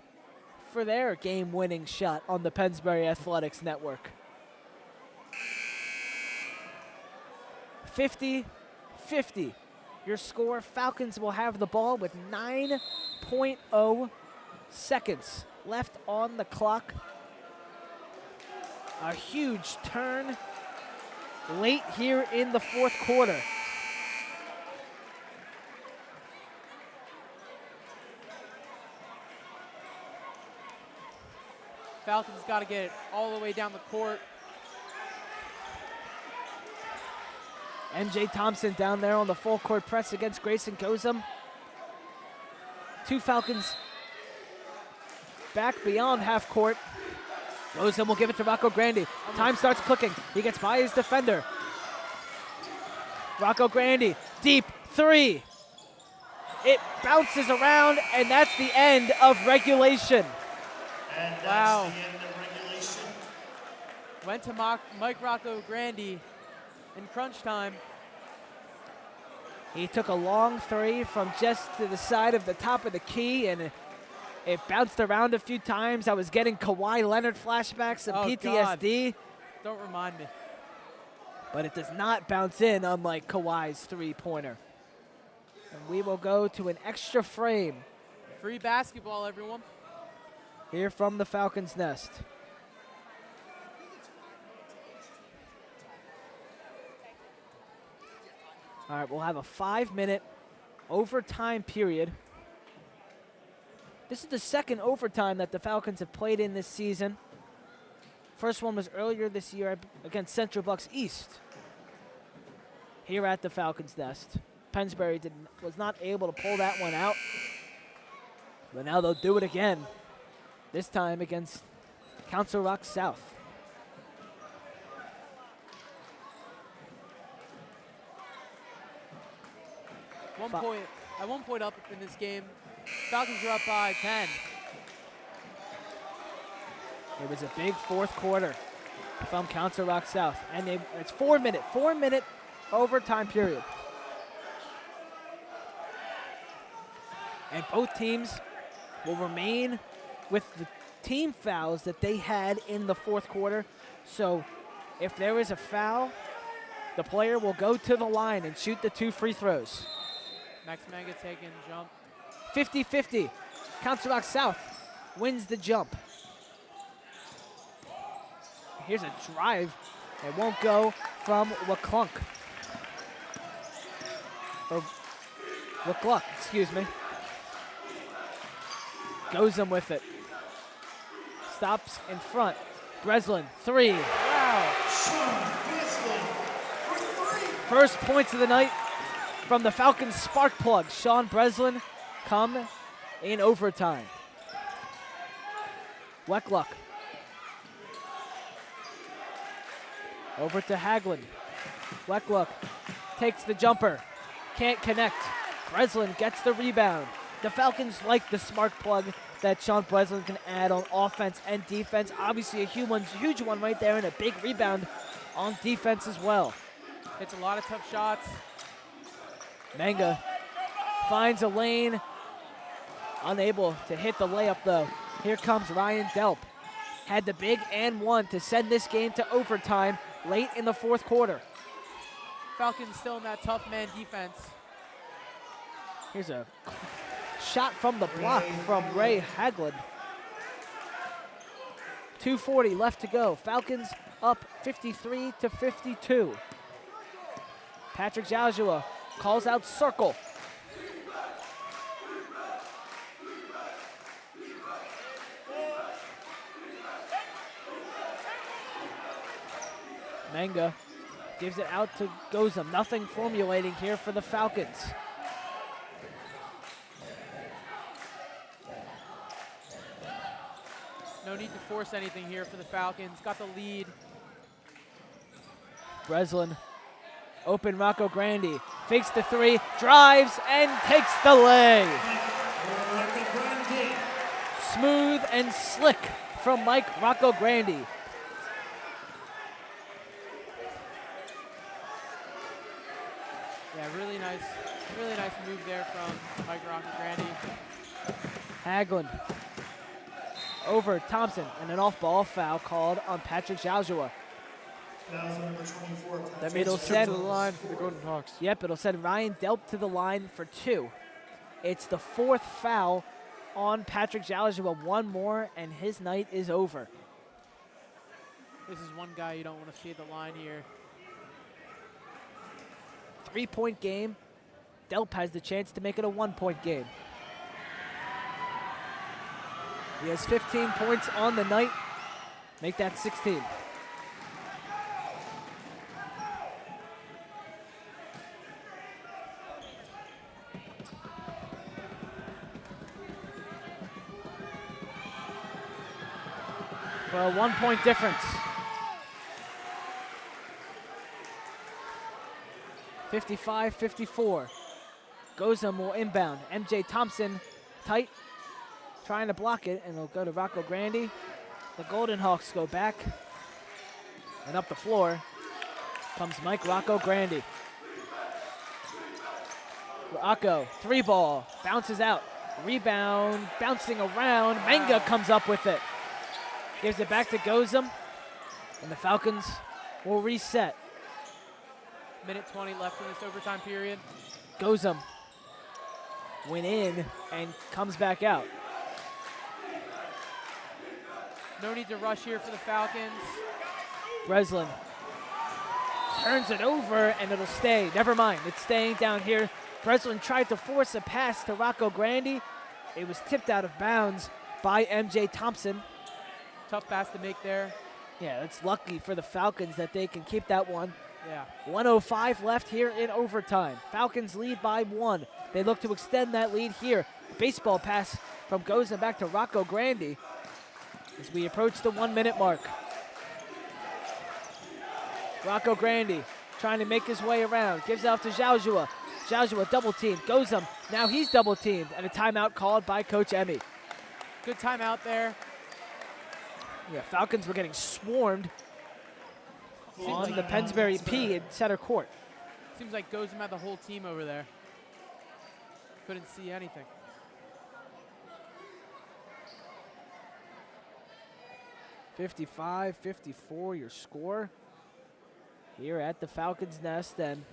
for their game-winning shot on the Pennsbury Athletics Network. 50-50. Your score, Falcons will have the ball with 9.0 seconds left on the clock. A huge turn late here in the fourth quarter. Falcons got to get it all the way down the court. MJ Thompson down there on the full court press against Grayson Gozum. 2 Falcons back beyond half court. Gozum will give it to Rocco Grandi. Time starts clicking. He gets by his defender. Rocco Grandi, deep 3. It bounces around, and that's the end of regulation. And that's Wow. the end of regulation. Went to Mike Rocco Grandi in crunch time. He took a long 3 from just to the side of the top of the key, and it bounced around a few times. I was getting Kawhi Leonard flashbacks and Oh, PTSD, Don't remind me. but it does not bounce in, unlike Kawhi's 3-pointer. And we will go to an extra frame Free basketball, everyone. here from the Falcons' nest. All right, we'll have a 5-minute overtime period. This is the second overtime that the Falcons have played in this season. First one was earlier this year against Central Bucks East here at the Falcons' nest. Pennsbury was not able to pull that one out, but now they'll do it again, this time against Council Rock South. At one point up in this game, Falcons are up by 10. It was a big fourth quarter from Council Rock South, and it's 4-minute overtime period. And both teams will remain with the team fouls that they had in the fourth quarter. So if there is a foul, the player will go to the line and shoot the 2 free throws. Max Manga taking jump. 50-50. Council Rock South wins the jump. Here's a drive. It won't go from Waclunk. Or Wacluck, excuse me. Gozum with it. Stops in front. Breslin, 3. Wow. Sean Breslin for 3. First points of the night from the Falcons spark plug. Sean Breslin come in overtime. Weckluck. Over to Haglund. Weckluck takes the jumper. Can't connect. Breslin gets the rebound. The Falcons like the spark plug that Sean Breslin can add on offense and defense. Obviously a huge one right there, and a big rebound on defense as well. Hits a lot of tough shots. Manga finds a lane. Unable to hit the layup though. Here comes Ryan Delp. Had the big and 1 to send this game to overtime late in the fourth quarter. Falcons still in that tough man defense. Here's a shot from the block from Ray Haglund. 2:40 left to go. Falcons up 53-52. Patrick Joshua calls out circle. Manga gives it out to Gozum. Nothing formulating here for the Falcons. No need to force anything here for the Falcons. Got the lead. Breslin, open Rocco Grandi, fakes the three, drives, and takes the lay. Smooth and slick from Mike Rocco Grandi. Yeah, really nice move there from Mike Rocco Grandi. Haglund over Thompson, and an off-ball foul called on Patrick Joshua. Number 24. That it'll send To the line for the Golden Hawks. Yep, it'll send Ryan Delp to the line for 2. It's the 4th foul on Patrick Joshua. One more, and his night is over. This is one guy you don't want to see at the line here. 3-point game. Delp has the chance to make it a 1-point game. He has 15 points on the night. Make that 16. For a 1-point difference. 55-54. Gozum will inbound. MJ Thompson tight, trying to block it, and it'll go to Rocco Grandi. The Golden Hawks go back, and up the floor comes Mike Rocco Grandi. Rocco, 3-ball, bounces out. Rebound, bouncing around. Manga comes up with it. Gives it back to Gozum, and the Falcons will reset. Minute 20 left in this overtime period. Gozum went in and comes back out. No need to rush here for the Falcons. Breslin turns it over, and it'll stay. Never mind, it's staying down here. Breslin tried to force a pass to Rocco Grandi. It was tipped out of bounds by MJ Thompson. Tough pass to make there. Yeah, it's lucky for the Falcons that they can keep that one. Yeah. 1:05 left here in overtime. Falcons lead by 1. They look to extend that lead here. Baseball pass from Gozum back to Rocco Grandi as we approach the 1-minute mark. Rocco Grandi trying to make his way around. Gives out to Joshua. Joshua double teamed. Gozum, now he's double teamed, and a timeout called by Coach Emmy. Good timeout there. Yeah, Falcons were getting swarmed on the Pennsbury P in center court. Seems like Gozum had the whole team over there. Couldn't see anything. (55-54) your score here at the Falcons' Nest. And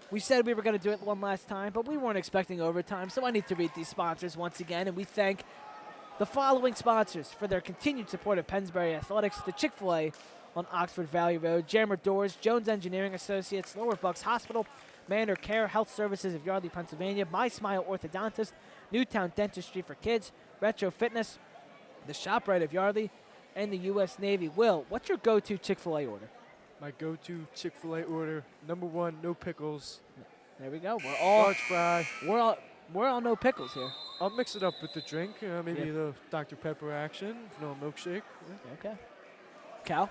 we said we were going to do it one last time, but we weren't expecting overtime, so I need to read these sponsors once again. And we thank the following sponsors for their continued support of Pennsbury Athletics: the Chick-fil-A on Oxford Valley Road, Jammer Doors, Jones Engineering Associates, Lower Bucks Hospital, Manor Care Health Services of Yardley, Pennsylvania, My Smile Orthodontist, Newtown Dentistry for Kids, Retro Fitness, the ShopRite of Yardley, and the U.S. Navy. Will, what's your go-to Chick-fil-A order? My go-to Chick-fil-A order, number 1, no pickles. There we go. We're all Large fry. we're all no pickles here. I'll mix it up with the drink, maybe Yeah. the Dr. Pepper action, no milkshake. Yeah. Okay. Cal?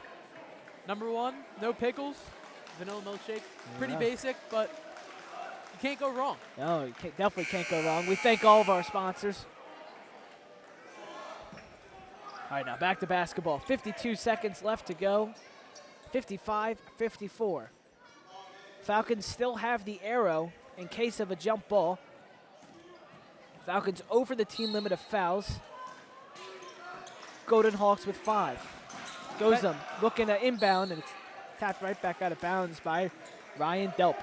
Number 1, no pickles, vanilla milkshake. Pretty Yeah. basic, but you can't go wrong. No, you definitely can't go wrong. We thank all of our sponsors. All right, now back to basketball. 52 seconds left to go. 55-54. Falcons still have the arrow in case of a jump ball. Falcons over the team limit of fouls. Golden Hawks with 5. Gozum looking at inbound, and it's tapped right back out of bounds by Ryan Delp.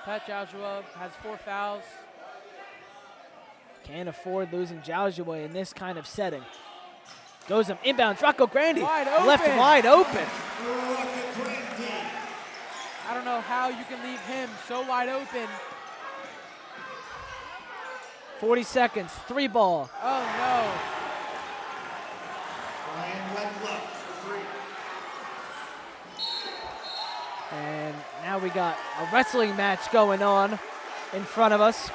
Pat Joshua has 4 fouls. Can't afford losing Joshua in this kind of setting. Gozum inbounds. Rocco Grandi Wide left open. wide open. I don't know how you can leave him so wide open. 40 seconds. 3 ball. Oh, no. Ryan went left for 3. And now we got a wrestling match going on in front of us.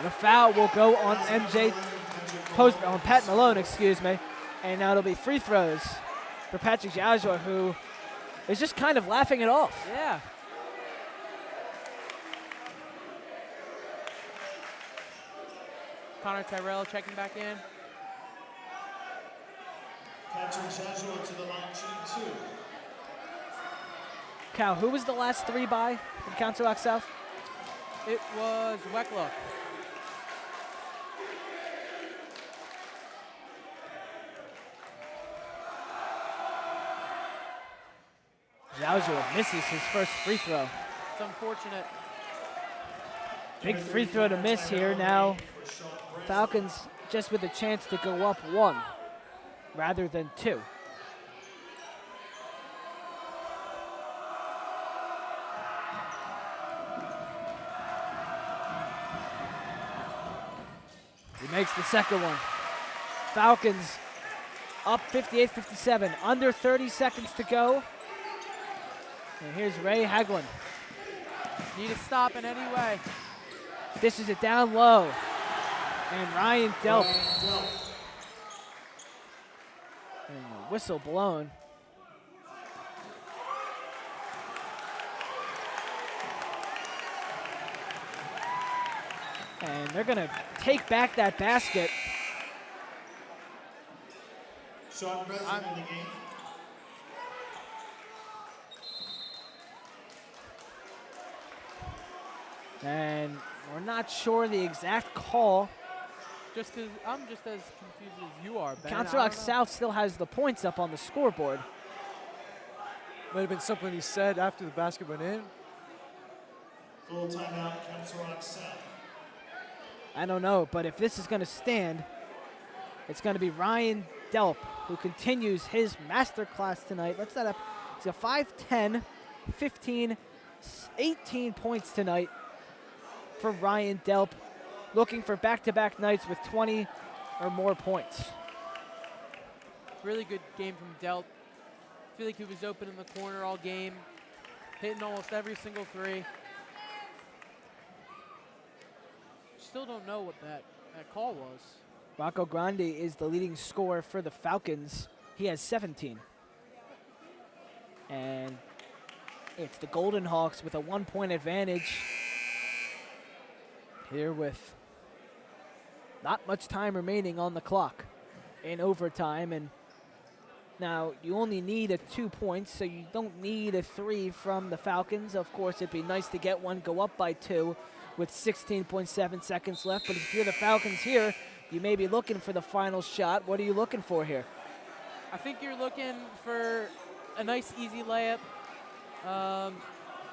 The foul will go on on Pat Malone, excuse me. And now it'll be free throws for Patrick Joshua, who is just kind of laughing it off. Yeah. Connor Tyrell checking back in. Patrick Joshua to the line, shooting 2. Cal, who was the last 3 by from Council Rock South? It was Weckluck. Joshua misses his first free throw. It's unfortunate. Big free throw to miss here. Now Falcons just with a chance to go up 1 rather than 2. He makes the second one. Falcons up 58-57, under 30 seconds to go. And here's Ray Haglund. Need to stop in any way. Dishes it down low. And Ryan Delp. And the whistle blown. And they're going to take back that basket. Sean Breslin in the game. And we're not sure the exact call. Just because I'm just as confused as you are, Ben. Council Rock South still has the points up on the scoreboard. Might have been something he said after the basket went in. Full timeout, Council Rock South. I don't know, but if this is going to stand, it's going to be Ryan Delp, who continues his masterclass tonight. Let's set up. He's got 5, 10, 15, 18 points tonight for Ryan Delp, looking for back-to-back nights with 20 or more points. Really good game from Delp. I feel like he was open in the corner all game, hitting almost every single three. Still don't know what that call was. Rocco Grandi is the leading scorer for the Falcons. He has 17. And it's the Golden Hawks with a 1-point advantage here with not much time remaining on the clock in overtime. And now you only need 2 points, so you don't need a 3 from the Falcons. Of course, it'd be nice to get one, go up by 2 with 16.7 seconds left. But if you're the Falcons here, you may be looking for the final shot. What are you looking for here? I think you're looking for a nice, easy layup,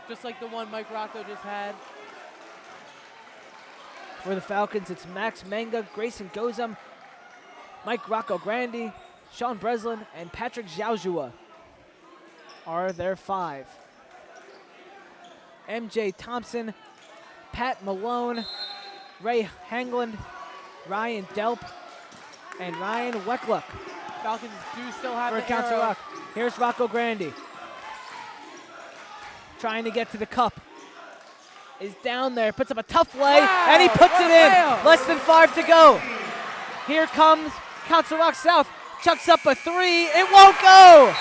just like the one Mike Rocco just had. For the Falcons, it's Max Manga, Grayson Gozum, Mike Rocco Grandi, Sean Breslin, and Patrick Joshua are their 5. MJ Thompson, Pat Malone, Ray Hangland, Ryan Delp, and Ryan Weckluck Falcons do still have for the Council arrow. Rock. Here's Rocco Grandi. Trying to get to the cup. Is down there, puts up a tough lay, and he puts it in. layup. Less than 5 to go. Here comes Council Rock South. Chucks up a 3. It won't go.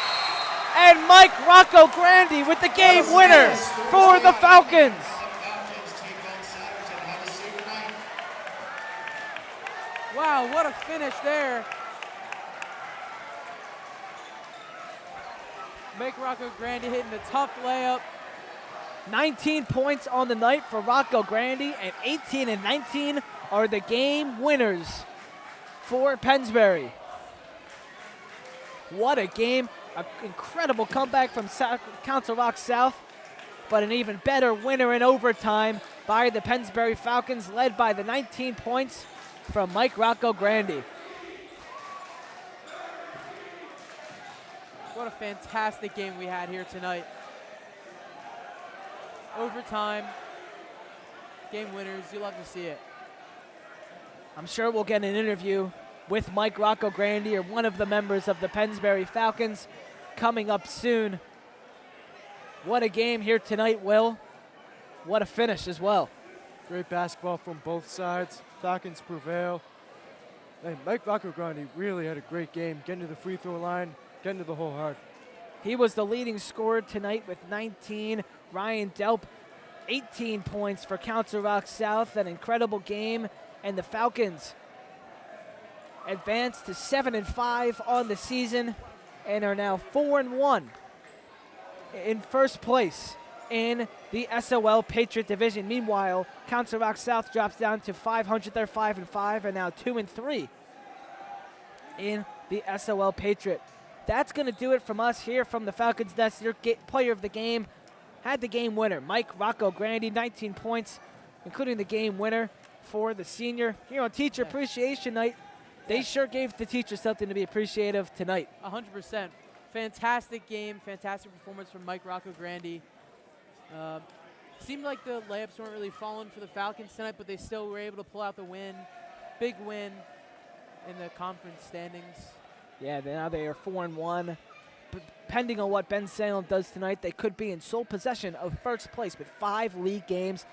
And Mike Rocco Grandi with the game winner for the Falcons. Wow, what a finish there. Mike Rocco Grandi hitting the tough layup. 19 points on the night for Rocco Grandi, and 18 and 19 are the game winners for Pennsbury. What a game. An incredible comeback from Council Rock South, but an even better winner in overtime by the Pennsbury Falcons, led by the 19 points from Mike Rocco Grandi. What a fantastic game we had here tonight. Overtime, game winners, you love to see it. I'm sure we'll get an interview with Mike Rocco Grandi or one of the members of the Pennsbury Falcons coming up soon. What a game here tonight, Will. What a finish as well. Great basketball from both sides. Falcons prevail. And Mike Rocco-Grandi really had a great game, getting to the free throw line, getting to the hole hard. He was the leading scorer tonight with 19. Ryan Delp, 18 points for Council Rock South. An incredible game. And the Falcons advanced to 7-5 on the season and are now 4-1 in first place in the SOL Patriot Division. Meanwhile, Council Rock South drops down to 500. They're 5-5 and now 2-3 in the SOL Patriot. That's going to do it from us here from the Falcons Nest. Your player of the game had the game winner, Mike Rocco-Grandi, 19 points, including the game winner for the senior. Here on Teacher Appreciation Night, they sure gave the teachers something to be appreciative tonight. 100%. Fantastic game, fantastic performance from Mike Rocco-Grandi. Seemed like the layups weren't really falling for the Falcons tonight, but they still were able to pull out the win. Big win in the conference standings. Yeah, now they are 4-1. Depending on what Ben Salem does tonight, they could be in sole possession of first place with 5 league games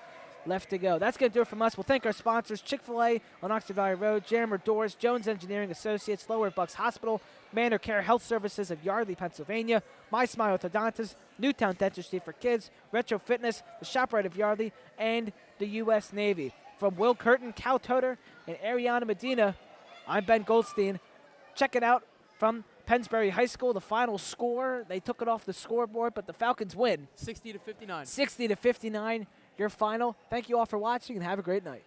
left to go. That's going to do it from us. We'll thank our sponsors, Chick-fil-A on Oxford Valley Road, Jammer Doors, Jones Engineering Associates, Lower Bucks Hospital, Manor Care Health Services of Yardley, Pennsylvania, My Smile Orthodontist, Newtown Dentistry for Kids, Retro Fitness, the ShopRite of Yardley, and the U.S. Navy. From Will Curtin, Cal Toter, and Ariana Medina, I'm Ben Goldstein. Check it out from Pennsbury High School. The final score, they took it off the scoreboard, but the Falcons win. 60-59. 60-59, your final. Thank you all for watching, and have a great night.